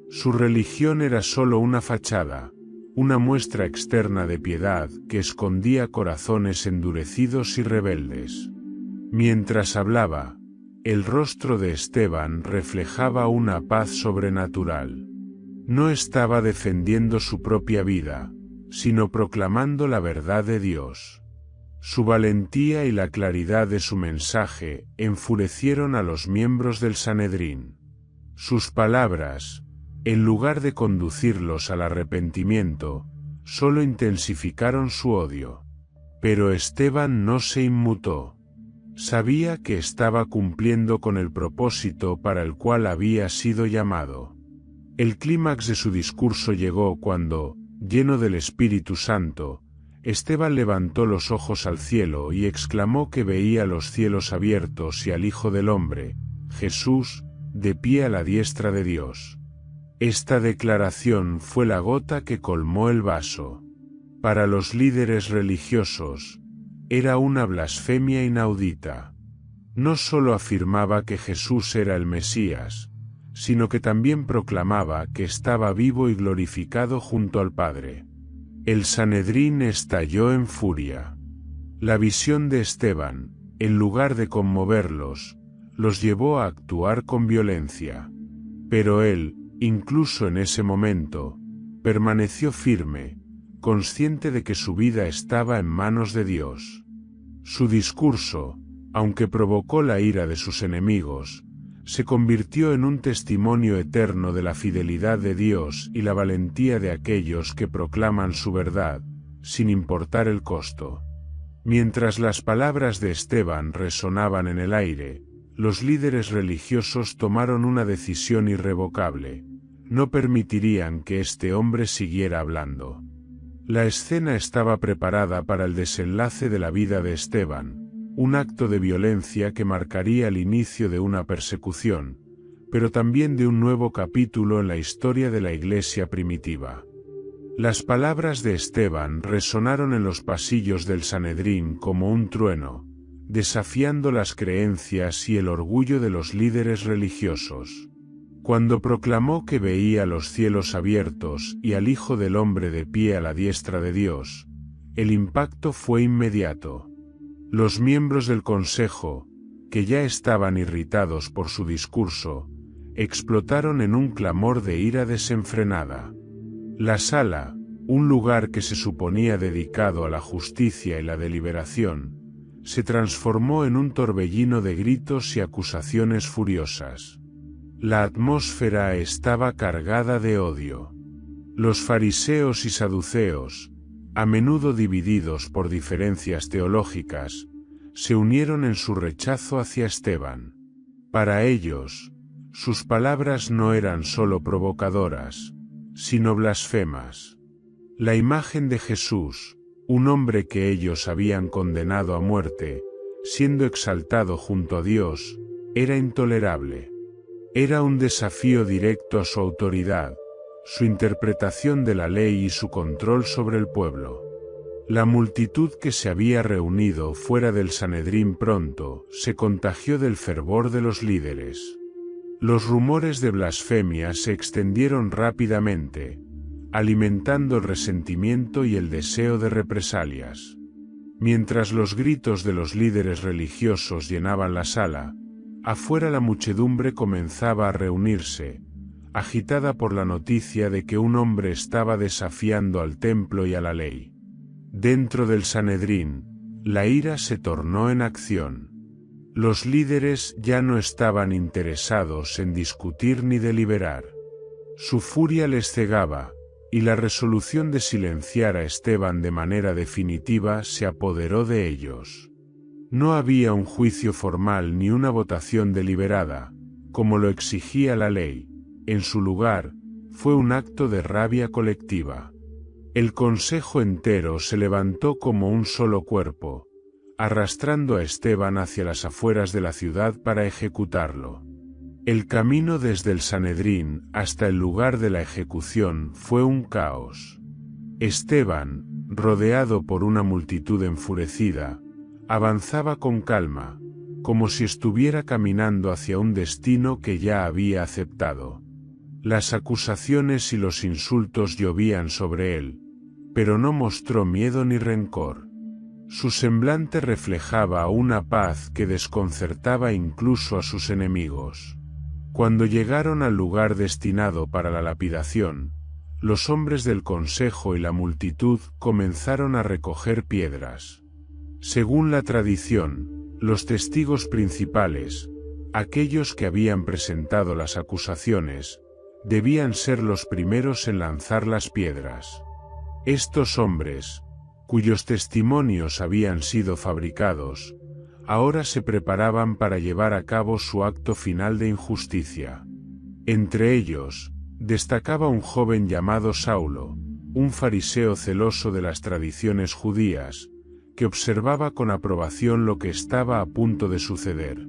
Su religión era solo una fachada, una muestra externa de piedad que escondía corazones endurecidos y rebeldes. Mientras hablaba, el rostro de Esteban reflejaba una paz sobrenatural. No estaba defendiendo su propia vida, sino proclamando la verdad de Dios. Su valentía y la claridad de su mensaje enfurecieron a los miembros del Sanedrín. Sus palabras, en lugar de conducirlos al arrepentimiento, solo intensificaron su odio. Pero Esteban no se inmutó. Sabía que estaba cumpliendo con el propósito para el cual había sido llamado. El clímax de su discurso llegó cuando, lleno del Espíritu Santo, Esteban levantó los ojos al cielo y exclamó que veía los cielos abiertos y al Hijo del Hombre, Jesús, de pie a la diestra de Dios. Esta declaración fue la gota que colmó el vaso. Para los líderes religiosos, era una blasfemia inaudita. No solo afirmaba que Jesús era el Mesías, sino que también proclamaba que estaba vivo y glorificado junto al Padre. El Sanedrín estalló en furia. La visión de Esteban, en lugar de conmoverlos, los llevó a actuar con violencia. Pero él, incluso en ese momento, permaneció firme, consciente de que su vida estaba en manos de Dios. Su discurso, aunque provocó la ira de sus enemigos, se convirtió en un testimonio eterno de la fidelidad de Dios y la valentía de aquellos que proclaman su verdad, sin importar el costo. Mientras las palabras de Esteban resonaban en el aire, los líderes religiosos tomaron una decisión irrevocable: no permitirían que este hombre siguiera hablando. La escena estaba preparada para el desenlace de la vida de Esteban, un acto de violencia que marcaría el inicio de una persecución, pero también de un nuevo capítulo en la historia de la Iglesia primitiva. Las palabras de Esteban resonaron en los pasillos del Sanedrín como un trueno, desafiando las creencias y el orgullo de los líderes religiosos. Cuando proclamó que veía los cielos abiertos y al Hijo del Hombre de pie a la diestra de Dios, el impacto fue inmediato. Los miembros del Consejo, que ya estaban irritados por su discurso, explotaron en un clamor de ira desenfrenada. La sala, un lugar que se suponía dedicado a la justicia y la deliberación, se transformó en un torbellino de gritos y acusaciones furiosas. La atmósfera estaba cargada de odio. Los fariseos y saduceos, a menudo divididos por diferencias teológicas, se unieron en su rechazo hacia Esteban. Para ellos, sus palabras no eran solo provocadoras, sino blasfemas. La imagen de Jesús, un hombre que ellos habían condenado a muerte, siendo exaltado junto a Dios, era intolerable. Era un desafío directo a su autoridad, su interpretación de la ley y su control sobre el pueblo. La multitud que se había reunido fuera del Sanedrín pronto se contagió del fervor de los líderes. Los rumores de blasfemia se extendieron rápidamente, alimentando el resentimiento y el deseo de represalias. Mientras los gritos de los líderes religiosos llenaban la sala, afuera la muchedumbre comenzaba a reunirse, agitada por la noticia de que un hombre estaba desafiando al templo y a la ley. Dentro del Sanedrín, la ira se tornó en acción. Los líderes ya no estaban interesados en discutir ni deliberar. Su furia les cegaba, y la resolución de silenciar a Esteban de manera definitiva se apoderó de ellos. No había un juicio formal ni una votación deliberada, como lo exigía la ley. En su lugar, fue un acto de rabia colectiva. El consejo entero se levantó como un solo cuerpo, arrastrando a Esteban hacia las afueras de la ciudad para ejecutarlo. El camino desde el Sanedrín hasta el lugar de la ejecución fue un caos. Esteban, rodeado por una multitud enfurecida, avanzaba con calma, como si estuviera caminando hacia un destino que ya había aceptado. Las acusaciones y los insultos llovían sobre él, pero no mostró miedo ni rencor. Su semblante reflejaba una paz que desconcertaba incluso a sus enemigos. Cuando llegaron al lugar destinado para la lapidación, los hombres del consejo y la multitud comenzaron a recoger piedras. Según la tradición, los testigos principales, aquellos que habían presentado las acusaciones, debían ser los primeros en lanzar las piedras. Estos hombres, cuyos testimonios habían sido fabricados, ahora se preparaban para llevar a cabo su acto final de injusticia. Entre ellos, destacaba un joven llamado Saulo, un fariseo celoso de las tradiciones judías, que observaba con aprobación lo que estaba a punto de suceder.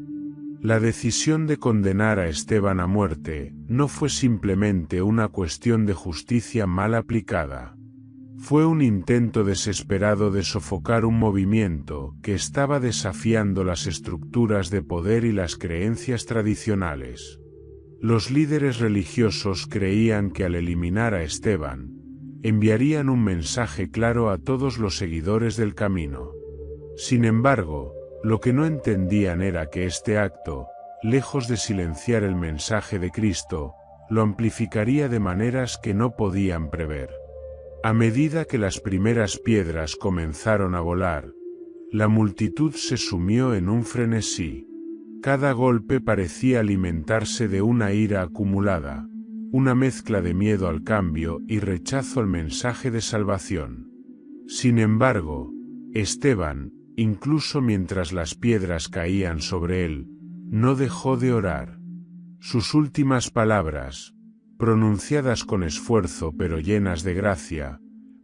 La decisión de condenar a Esteban a muerte no fue simplemente una cuestión de justicia mal aplicada. Fue un intento desesperado de sofocar un movimiento que estaba desafiando las estructuras de poder y las creencias tradicionales. Los líderes religiosos creían que al eliminar a Esteban, enviarían un mensaje claro a todos los seguidores del camino. Sin embargo, lo que no entendían era que este acto, lejos de silenciar el mensaje de Cristo, lo amplificaría de maneras que no podían prever. A medida que las primeras piedras comenzaron a volar, la multitud se sumió en un frenesí. Cada golpe parecía alimentarse de una ira acumulada, una mezcla de miedo al cambio y rechazo al mensaje de salvación. Sin embargo, Esteban, incluso mientras las piedras caían sobre él, no dejó de orar. Sus últimas palabras, pronunciadas con esfuerzo pero llenas de gracia,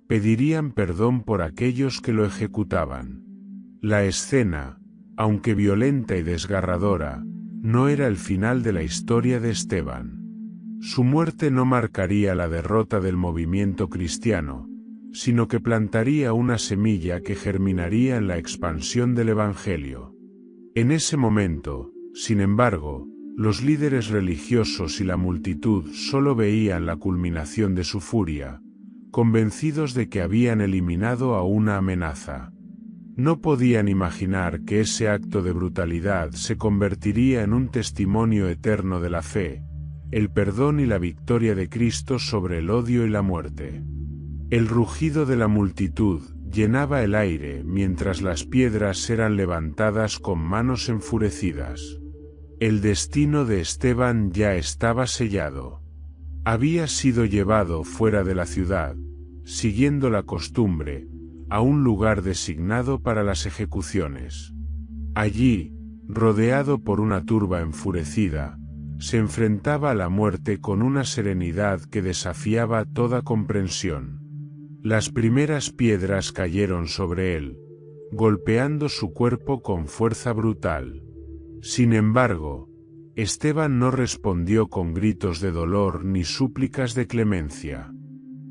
pedirían perdón por aquellos que lo ejecutaban. La escena, aunque violenta y desgarradora, no era el final de la historia de Esteban. Su muerte no marcaría la derrota del movimiento cristiano, sino que plantaría una semilla que germinaría en la expansión del Evangelio. En ese momento, sin embargo, los líderes religiosos y la multitud solo veían la culminación de su furia, convencidos de que habían eliminado a una amenaza. No podían imaginar que ese acto de brutalidad se convertiría en un testimonio eterno de la fe, el perdón y la victoria de Cristo sobre el odio y la muerte. El rugido de la multitud llenaba el aire mientras las piedras eran levantadas con manos enfurecidas. El destino de Esteban ya estaba sellado. Había sido llevado fuera de la ciudad, siguiendo la costumbre, a un lugar designado para las ejecuciones. Allí, rodeado por una turba enfurecida, se enfrentaba a la muerte con una serenidad que desafiaba toda comprensión. Las primeras piedras cayeron sobre él, golpeando su cuerpo con fuerza brutal. Sin embargo, Esteban no respondió con gritos de dolor ni súplicas de clemencia.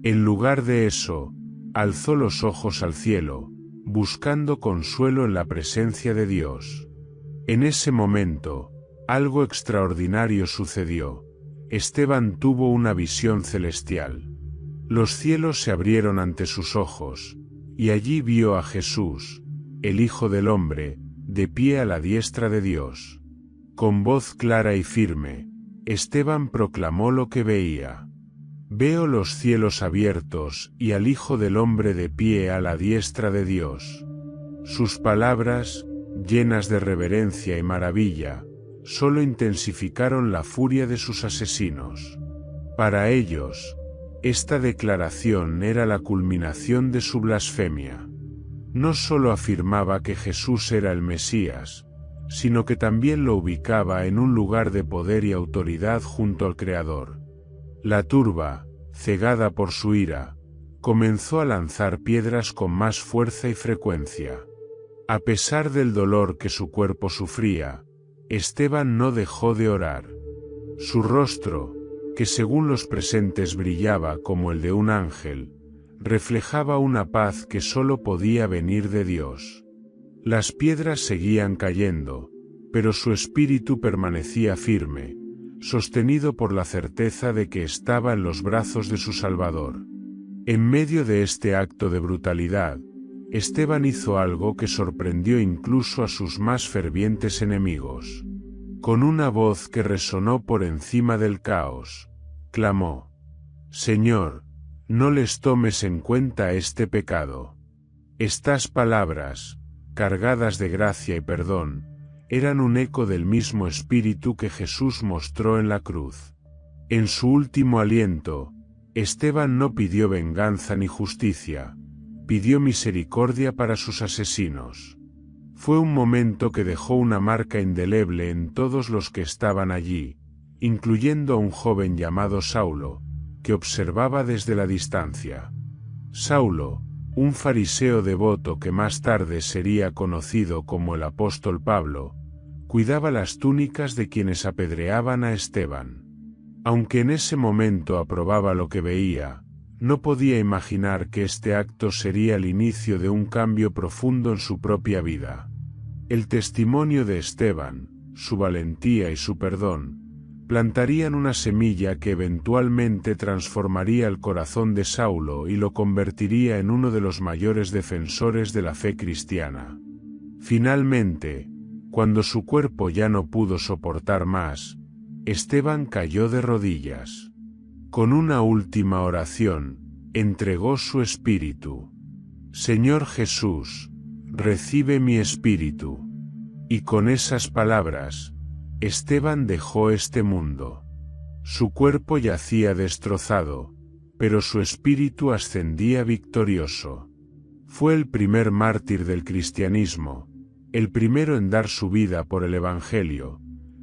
En lugar de eso, alzó los ojos al cielo, buscando consuelo en la presencia de Dios. En ese momento, algo extraordinario sucedió. Esteban tuvo una visión celestial. Los cielos se abrieron ante sus ojos, y allí vio a Jesús, el Hijo del Hombre, de pie a la diestra de Dios. Con voz clara y firme, Esteban proclamó lo que veía. Veo los cielos abiertos y al Hijo del Hombre de pie a la diestra de Dios. Sus palabras, llenas de reverencia y maravilla, solo intensificaron la furia de sus asesinos. Para ellos, esta declaración era la culminación de su blasfemia. No solo afirmaba que Jesús era el Mesías, sino que también lo ubicaba en un lugar de poder y autoridad junto al Creador. La turba, cegada por su ira, comenzó a lanzar piedras con más fuerza y frecuencia. A pesar del dolor que su cuerpo sufría, Esteban no dejó de orar. Su rostro, que según los presentes brillaba como el de un ángel, reflejaba una paz que solo podía venir de Dios. Las piedras seguían cayendo, pero su espíritu permanecía firme, sostenido por la certeza de que estaba en los brazos de su Salvador. En medio de este acto de brutalidad, Esteban hizo algo que sorprendió incluso a sus más fervientes enemigos. Con una voz que resonó por encima del caos, clamó: «Señor, no les tomes en cuenta este pecado». Estas palabras, cargadas de gracia y perdón, eran un eco del mismo espíritu que Jesús mostró en la cruz. En su último aliento, Esteban no pidió venganza ni justicia, pidió misericordia para sus asesinos. Fue un momento que dejó una marca indeleble en todos los que estaban allí, incluyendo a un joven llamado Saulo, que observaba desde la distancia. Saulo, un fariseo devoto que más tarde sería conocido como el apóstol Pablo, cuidaba las túnicas de quienes apedreaban a Esteban. Aunque en ese momento aprobaba lo que veía, no podía imaginar que este acto sería el inicio de un cambio profundo en su propia vida. El testimonio de Esteban, su valentía y su perdón, plantarían una semilla que eventualmente transformaría el corazón de Saulo y lo convertiría en uno de los mayores defensores de la fe cristiana. Finalmente, cuando su cuerpo ya no pudo soportar más, Esteban cayó de rodillas. Con una última oración, entregó su espíritu. «Señor Jesús, recibe mi espíritu». Y con esas palabras, Esteban dejó este mundo. Su cuerpo yacía destrozado, pero su espíritu ascendía victorioso. Fue el primer mártir del cristianismo, el primero en dar su vida por el Evangelio,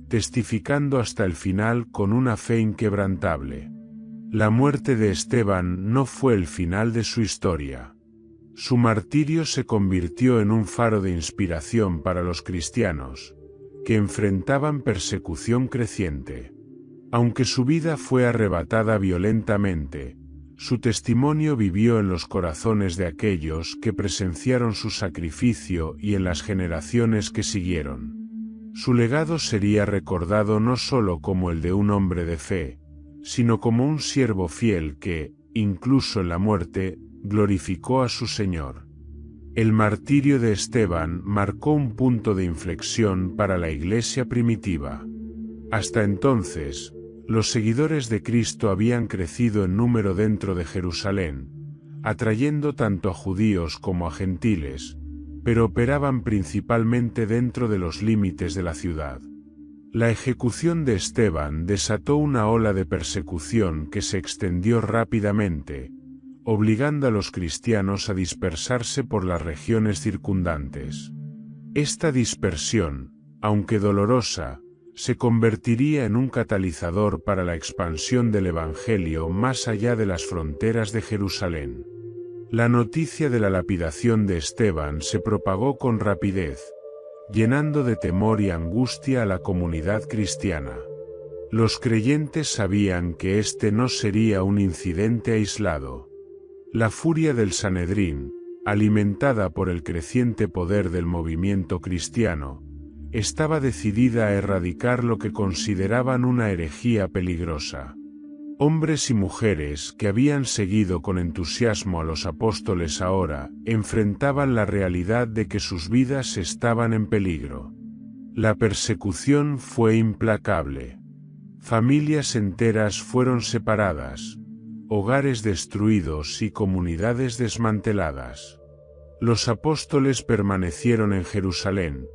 testificando hasta el final con una fe inquebrantable. La muerte de Esteban no fue el final de su historia. Su martirio se convirtió en un faro de inspiración para los cristianos, que enfrentaban persecución creciente. Aunque su vida fue arrebatada violentamente, su testimonio vivió en los corazones de aquellos que presenciaron su sacrificio y en las generaciones que siguieron. Su legado sería recordado no solo como el de un hombre de fe, sino como un siervo fiel que, incluso en la muerte, glorificó a su Señor. El martirio de Esteban marcó un punto de inflexión para la Iglesia primitiva. Hasta entonces, los seguidores de Cristo habían crecido en número dentro de Jerusalén, atrayendo tanto a judíos como a gentiles, pero operaban principalmente dentro de los límites de la ciudad. La ejecución de Esteban desató una ola de persecución que se extendió rápidamente, obligando a los cristianos a dispersarse por las regiones circundantes. Esta dispersión, aunque dolorosa, se convertiría en un catalizador para la expansión del Evangelio más allá de las fronteras de Jerusalén. La noticia de la lapidación de Esteban se propagó con rapidez, llenando de temor y angustia a la comunidad cristiana. Los creyentes sabían que este no sería un incidente aislado. La furia del Sanedrín, alimentada por el creciente poder del movimiento cristiano, estaba decidida a erradicar lo que consideraban una herejía peligrosa. Hombres y mujeres que habían seguido con entusiasmo a los apóstoles ahora enfrentaban la realidad de que sus vidas estaban en peligro. La persecución fue implacable. Familias enteras fueron separadas, hogares destruidos y comunidades desmanteladas. Los apóstoles permanecieron en Jerusalén,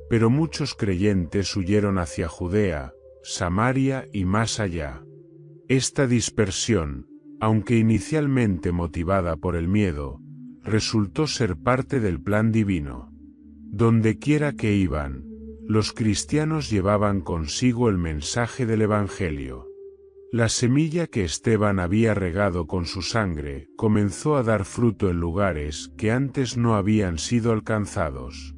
pero muchos creyentes huyeron hacia Judea, Samaria y más allá. Esta dispersión, aunque inicialmente motivada por el miedo, resultó ser parte del plan divino. Dondequiera que iban, los cristianos llevaban consigo el mensaje del Evangelio. La semilla que Esteban había regado con su sangre comenzó a dar fruto en lugares que antes no habían sido alcanzados.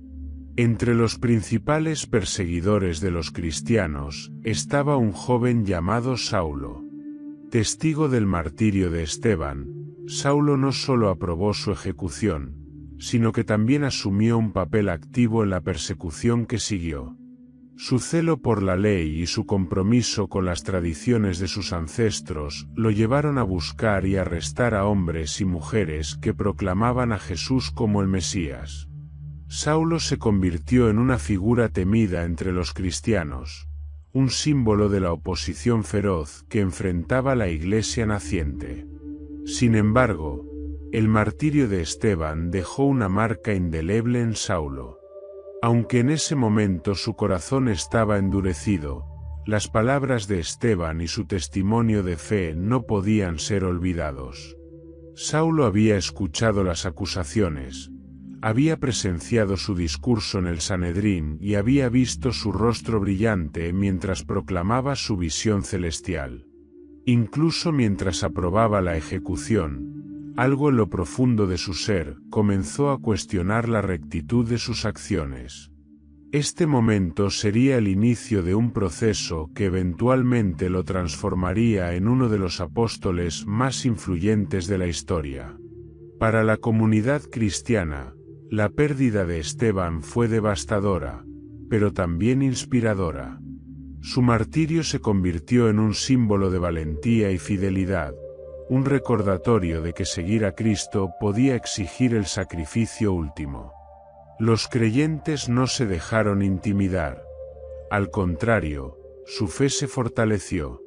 Entre los principales perseguidores de los cristianos estaba un joven llamado Saulo. Testigo del martirio de Esteban, Saulo no solo aprobó su ejecución, sino que también asumió un papel activo en la persecución que siguió. Su celo por la ley y su compromiso con las tradiciones de sus ancestros lo llevaron a buscar y arrestar a hombres y mujeres que proclamaban a Jesús como el Mesías. Saulo se convirtió en una figura temida entre los cristianos, un símbolo de la oposición feroz que enfrentaba la Iglesia naciente. Sin embargo, el martirio de Esteban dejó una marca indeleble en Saulo. Aunque en ese momento su corazón estaba endurecido, las palabras de Esteban y su testimonio de fe no podían ser olvidados. Saulo había escuchado las acusaciones, había presenciado su discurso en el Sanedrín y había visto su rostro brillante mientras proclamaba su visión celestial. Incluso mientras aprobaba la ejecución, algo en lo profundo de su ser comenzó a cuestionar la rectitud de sus acciones. Este momento sería el inicio de un proceso que eventualmente lo transformaría en uno de los apóstoles más influyentes de la historia. Para la comunidad cristiana, la pérdida de Esteban fue devastadora, pero también inspiradora. Su martirio se convirtió en un símbolo de valentía y fidelidad, un recordatorio de que seguir a Cristo podía exigir el sacrificio último. Los creyentes no se dejaron intimidar. Al contrario, su fe se fortaleció.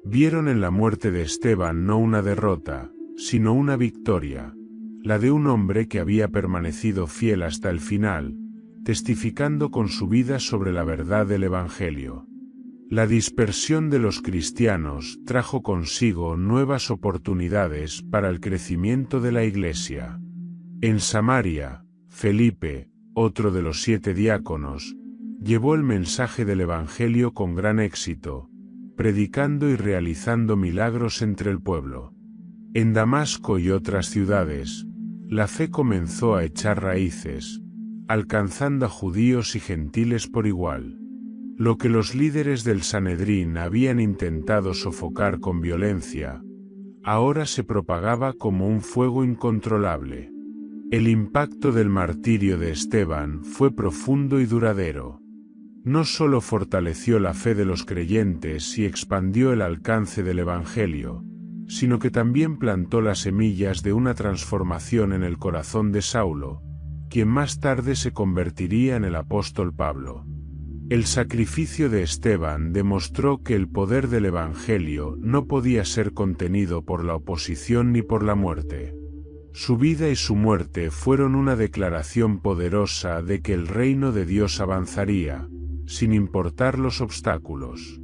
Vieron en la muerte de Esteban no una derrota, sino una victoria, la de un hombre que había permanecido fiel hasta el final, testificando con su vida sobre la verdad del Evangelio. La dispersión de los cristianos trajo consigo nuevas oportunidades para el crecimiento de la Iglesia. En Samaria, Felipe, otro de los 7 diáconos, llevó el mensaje del Evangelio con gran éxito, predicando y realizando milagros entre el pueblo. En Damasco y otras ciudades, la fe comenzó a echar raíces, alcanzando a judíos y gentiles por igual. Lo que los líderes del Sanedrín habían intentado sofocar con violencia, ahora se propagaba como un fuego incontrolable. El impacto del martirio de Esteban fue profundo y duradero. No solo fortaleció la fe de los creyentes y expandió el alcance del Evangelio, sino que también plantó las semillas de una transformación en el corazón de Saulo, quien más tarde se convertiría en el apóstol Pablo. El sacrificio de Esteban demostró que el poder del Evangelio no podía ser contenido por la oposición ni por la muerte. Su vida y su muerte fueron una declaración poderosa de que el reino de Dios avanzaría, sin importar los obstáculos.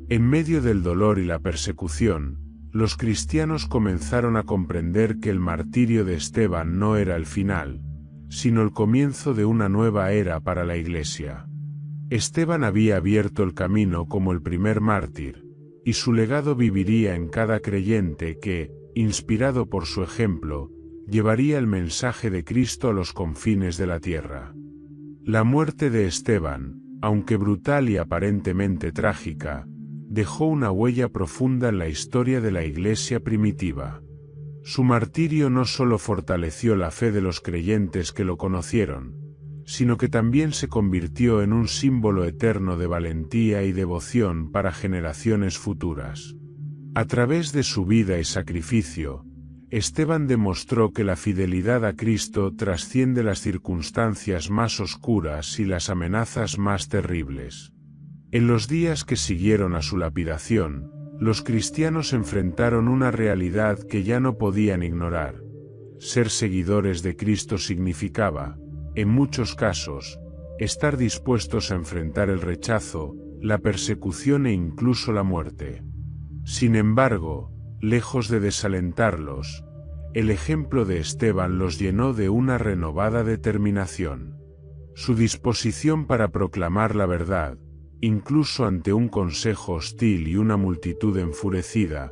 En medio del dolor y la persecución, los cristianos comenzaron a comprender que el martirio de Esteban no era el final, sino el comienzo de una nueva era para la Iglesia. Esteban había abierto el camino como el primer mártir, y su legado viviría en cada creyente que, inspirado por su ejemplo, llevaría el mensaje de Cristo a los confines de la tierra. La muerte de Esteban, aunque brutal y aparentemente trágica, dejó una huella profunda en la historia de la Iglesia primitiva. Su martirio no solo fortaleció la fe de los creyentes que lo conocieron, sino que también se convirtió en un símbolo eterno de valentía y devoción para generaciones futuras. A través de su vida y sacrificio, Esteban demostró que la fidelidad a Cristo trasciende las circunstancias más oscuras y las amenazas más terribles. En los días que siguieron a su lapidación, los cristianos enfrentaron una realidad que ya no podían ignorar. Ser seguidores de Cristo significaba, en muchos casos, estar dispuestos a enfrentar el rechazo, la persecución e incluso la muerte. Sin embargo, lejos de desalentarlos, el ejemplo de Esteban los llenó de una renovada determinación. Su disposición para proclamar la verdad, incluso ante un consejo hostil y una multitud enfurecida,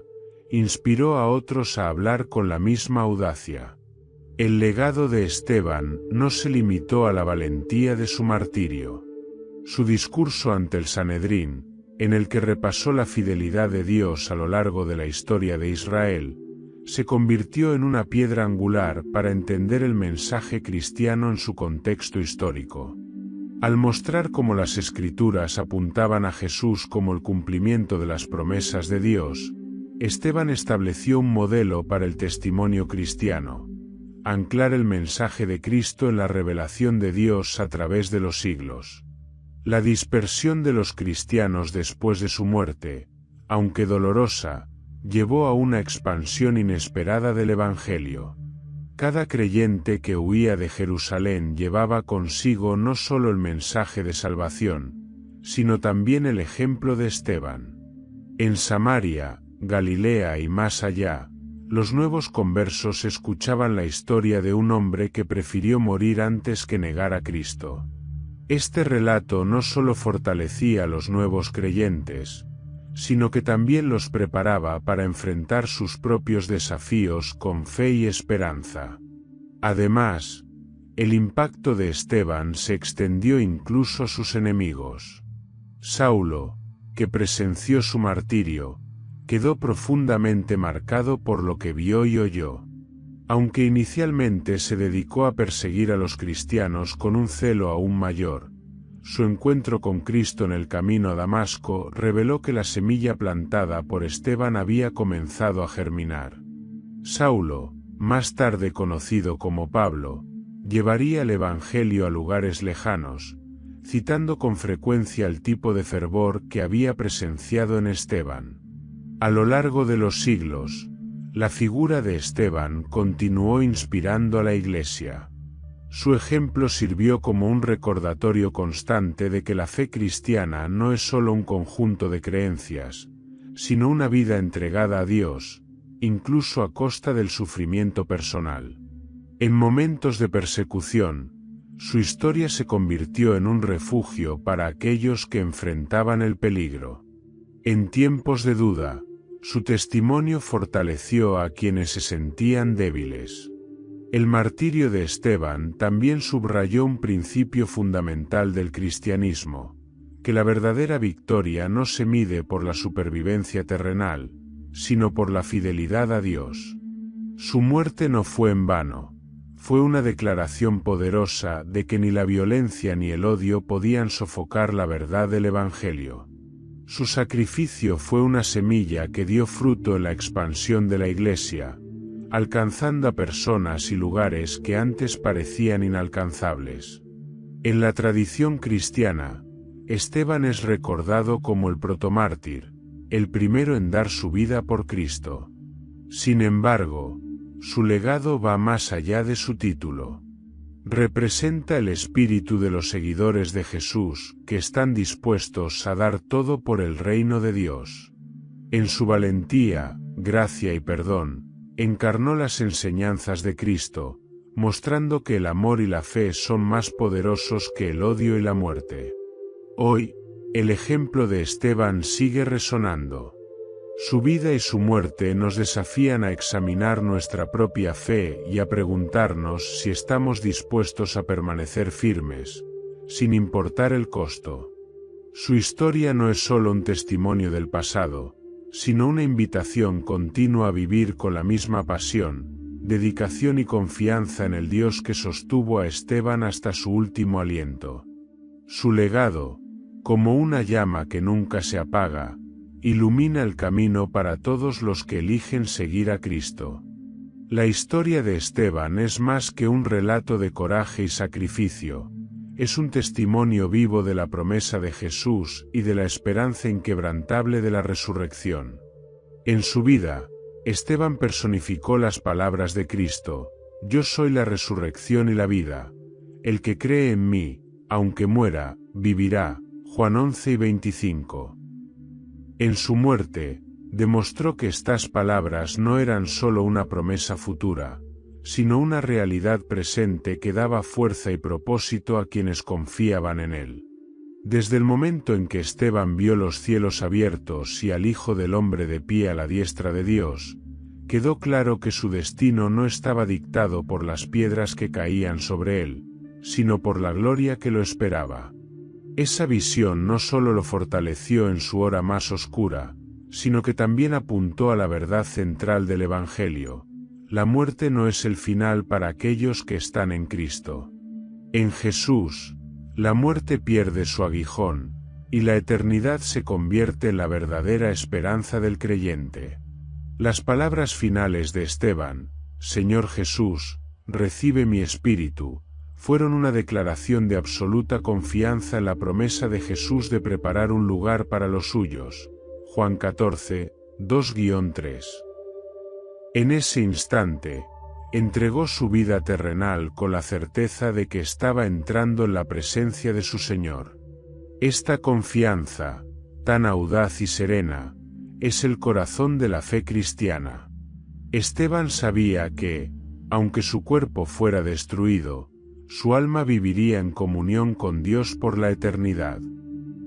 inspiró a otros a hablar con la misma audacia. El legado de Esteban no se limitó a la valentía de su martirio. Su discurso ante el Sanedrín, en el que repasó la fidelidad de Dios a lo largo de la historia de Israel, se convirtió en una piedra angular para entender el mensaje cristiano en su contexto histórico. Al mostrar cómo las Escrituras apuntaban a Jesús como el cumplimiento de las promesas de Dios, Esteban estableció un modelo para el testimonio cristiano: anclar el mensaje de Cristo en la revelación de Dios a través de los siglos. La dispersión de los cristianos después de su muerte, aunque dolorosa, llevó a una expansión inesperada del Evangelio. Cada creyente que huía de Jerusalén llevaba consigo no solo el mensaje de salvación, sino también el ejemplo de Esteban. En Samaria, Galilea y más allá, los nuevos conversos escuchaban la historia de un hombre que prefirió morir antes que negar a Cristo. Este relato no solo fortalecía a los nuevos creyentes, sino que también los preparaba para enfrentar sus propios desafíos con fe y esperanza. Además, el impacto de Esteban se extendió incluso a sus enemigos. Saulo, que presenció su martirio, quedó profundamente marcado por lo que vio y oyó. Aunque inicialmente se dedicó a perseguir a los cristianos con un celo aún mayor, su encuentro con Cristo en el camino a Damasco reveló que la semilla plantada por Esteban había comenzado a germinar. Saulo, más tarde conocido como Pablo, llevaría el Evangelio a lugares lejanos, citando con frecuencia el tipo de fervor que había presenciado en Esteban. A lo largo de los siglos, la figura de Esteban continuó inspirando a la Iglesia. Su ejemplo sirvió como un recordatorio constante de que la fe cristiana no es solo un conjunto de creencias, sino una vida entregada a Dios, incluso a costa del sufrimiento personal. En momentos de persecución, su historia se convirtió en un refugio para aquellos que enfrentaban el peligro. En tiempos de duda, su testimonio fortaleció a quienes se sentían débiles. El martirio de Esteban también subrayó un principio fundamental del cristianismo: que la verdadera victoria no se mide por la supervivencia terrenal, sino por la fidelidad a Dios. Su muerte no fue en vano, fue una declaración poderosa de que ni la violencia ni el odio podían sofocar la verdad del Evangelio. Su sacrificio fue una semilla que dio fruto en la expansión de la Iglesia, alcanzando a personas y lugares que antes parecían inalcanzables. En la tradición cristiana, Esteban es recordado como el protomártir, el primero en dar su vida por Cristo. Sin embargo, su legado va más allá de su título. Representa el espíritu de los seguidores de Jesús, que están dispuestos a dar todo por el reino de Dios. En su valentía, gracia y perdón, encarnó las enseñanzas de Cristo, mostrando que el amor y la fe son más poderosos que el odio y la muerte. Hoy, el ejemplo de Esteban sigue resonando. Su vida y su muerte nos desafían a examinar nuestra propia fe y a preguntarnos si estamos dispuestos a permanecer firmes, sin importar el costo. Su historia no es solo un testimonio del pasado, sino una invitación continua a vivir con la misma pasión, dedicación y confianza en el Dios que sostuvo a Esteban hasta su último aliento. Su legado, como una llama que nunca se apaga, ilumina el camino para todos los que eligen seguir a Cristo. La historia de Esteban es más que un relato de coraje y sacrificio, es un testimonio vivo de la promesa de Jesús y de la esperanza inquebrantable de la resurrección. En su vida, Esteban personificó las palabras de Cristo: «Yo soy la resurrección y la vida. El que cree en mí, aunque muera, vivirá». Juan 11:25. En su muerte, demostró que estas palabras no eran solo una promesa futura, sino una realidad presente que daba fuerza y propósito a quienes confiaban en él. Desde el momento en que Esteban vio los cielos abiertos y al Hijo del Hombre de pie a la diestra de Dios, quedó claro que su destino no estaba dictado por las piedras que caían sobre él, sino por la gloria que lo esperaba. Esa visión no solo lo fortaleció en su hora más oscura, sino que también apuntó a la verdad central del Evangelio: la muerte no es el final para aquellos que están en Cristo. En Jesús, La muerte pierde su aguijón, y la eternidad se convierte en la verdadera esperanza del creyente. Las palabras finales de Esteban, Señor Jesús, recibe mi espíritu, fueron una declaración de absoluta confianza en la promesa de Jesús de preparar un lugar para los suyos. Juan 14, 2-3. En ese instante, entregó su vida terrenal con la certeza de que estaba entrando en la presencia de su Señor. Esta confianza, tan audaz y serena, es el corazón de la fe cristiana. Esteban sabía que, aunque su cuerpo fuera destruido, su alma viviría en comunión con Dios por la eternidad.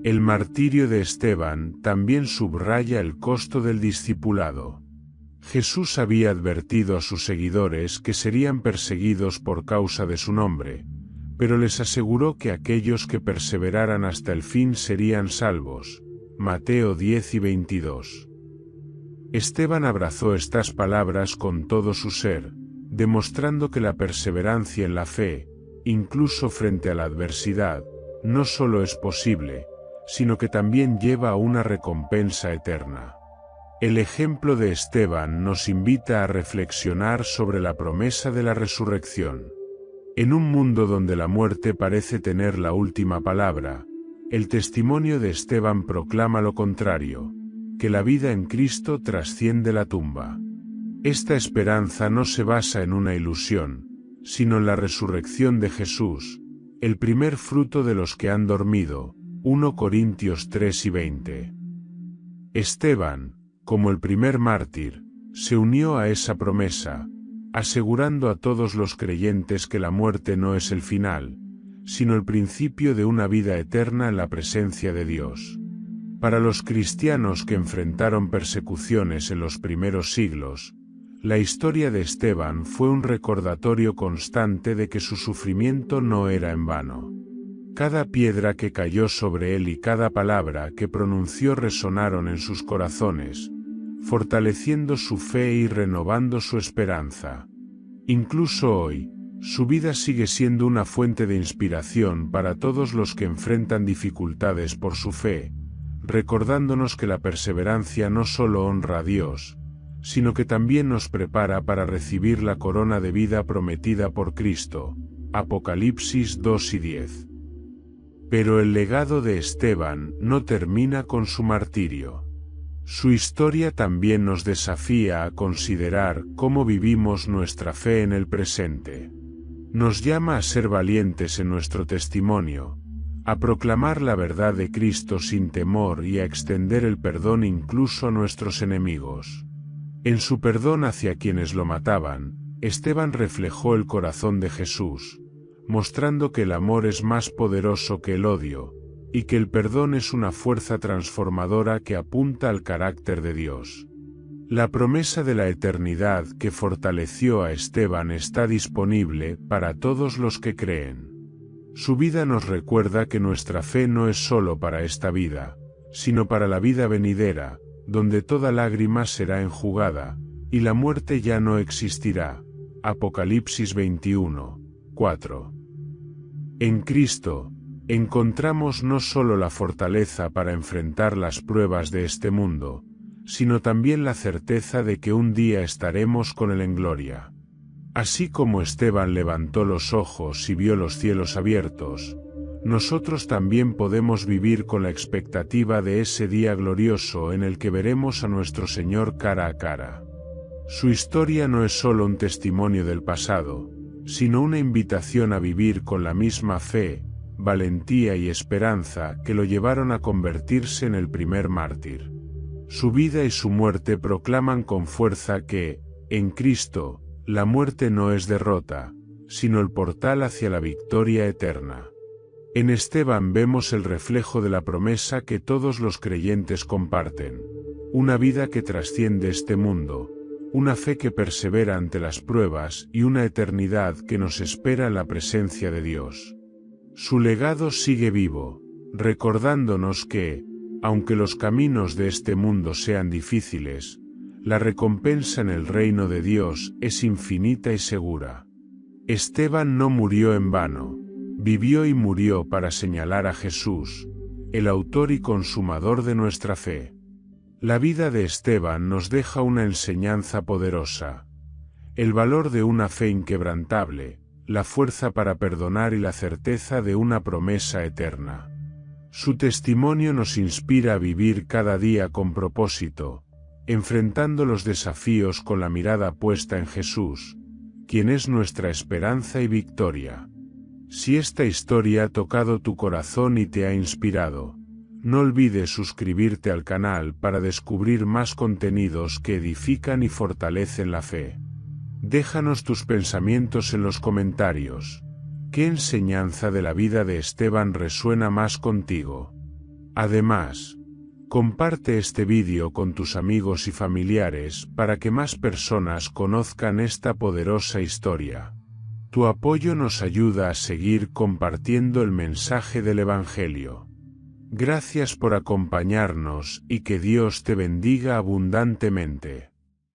El martirio de Esteban también subraya el costo del discipulado. Jesús había advertido a sus seguidores que serían perseguidos por causa de su nombre, pero les aseguró que aquellos que perseveraran hasta el fin serían salvos. Mateo 10:22. Esteban abrazó estas palabras con todo su ser, demostrando que la perseverancia en la fe, incluso frente a la adversidad, no solo es posible, sino que también lleva a una recompensa eterna. El ejemplo de Esteban nos invita a reflexionar sobre la promesa de la resurrección. En un mundo donde la muerte parece tener la última palabra, el testimonio de Esteban proclama lo contrario, que la vida en Cristo trasciende la tumba. Esta esperanza no se basa en una ilusión, sino en la resurrección de Jesús, el primer fruto de los que han dormido. 1 Corintios 3:20. Esteban, como el primer mártir, se unió a esa promesa, asegurando a todos los creyentes que la muerte no es el final, sino el principio de una vida eterna en la presencia de Dios. Para los cristianos que enfrentaron persecuciones en los primeros siglos, la historia de Esteban fue un recordatorio constante de que su sufrimiento no era en vano. Cada piedra que cayó sobre él y cada palabra que pronunció resonaron en sus corazones, fortaleciendo su fe y renovando su esperanza. Incluso hoy, su vida sigue siendo una fuente de inspiración para todos los que enfrentan dificultades por su fe, recordándonos que la perseverancia no solo honra a Dios, sino que también nos prepara para recibir la corona de vida prometida por Cristo. Apocalipsis 2:10. Pero el legado de Esteban no termina con su martirio. Su historia también nos desafía a considerar cómo vivimos nuestra fe en el presente. Nos llama a ser valientes en nuestro testimonio, a proclamar la verdad de Cristo sin temor y a extender el perdón incluso a nuestros enemigos. En su perdón hacia quienes lo mataban, Esteban reflejó el corazón de Jesús, mostrando que el amor es más poderoso que el odio, y que el perdón es una fuerza transformadora que apunta al carácter de Dios. La promesa de la eternidad que fortaleció a Esteban está disponible para todos los que creen. Su vida nos recuerda que nuestra fe no es solo para esta vida, sino para la vida venidera, donde toda lágrima será enjugada, y la muerte ya no existirá. Apocalipsis 21:4. En Cristo, encontramos no solo la fortaleza para enfrentar las pruebas de este mundo, sino también la certeza de que un día estaremos con Él en gloria. Así como Esteban levantó los ojos y vio los cielos abiertos, nosotros también podemos vivir con la expectativa de ese día glorioso en el que veremos a nuestro Señor cara a cara. Su historia no es solo un testimonio del pasado, sino una invitación a vivir con la misma fe, valentía y esperanza que lo llevaron a convertirse en el primer mártir. Su vida y su muerte proclaman con fuerza que, en Cristo, la muerte no es derrota, sino el portal hacia la victoria eterna. En Esteban vemos el reflejo de la promesa que todos los creyentes comparten, una vida que trasciende este mundo, una fe que persevera ante las pruebas y una eternidad que nos espera en la presencia de Dios. Su legado sigue vivo, recordándonos que, aunque los caminos de este mundo sean difíciles, la recompensa en el reino de Dios es infinita y segura. Esteban no murió en vano, Vivió y murió para señalar a Jesús, el autor y consumador de nuestra fe. La vida de Esteban nos deja una enseñanza poderosa: el valor de una fe inquebrantable, la fuerza para perdonar y la certeza de una promesa eterna. Su testimonio nos inspira a vivir cada día con propósito, enfrentando los desafíos con la mirada puesta en Jesús, quien es nuestra esperanza y victoria. Si esta historia ha tocado tu corazón y te ha inspirado, no olvides suscribirte al canal para descubrir más contenidos que edifican y fortalecen la fe. Déjanos tus pensamientos en los comentarios. ¿Qué enseñanza de la vida de Esteban resuena más contigo? Además, comparte este vídeo con tus amigos y familiares para que más personas conozcan esta poderosa historia. Tu apoyo nos ayuda a seguir compartiendo el mensaje del Evangelio. Gracias por acompañarnos y que Dios te bendiga abundantemente.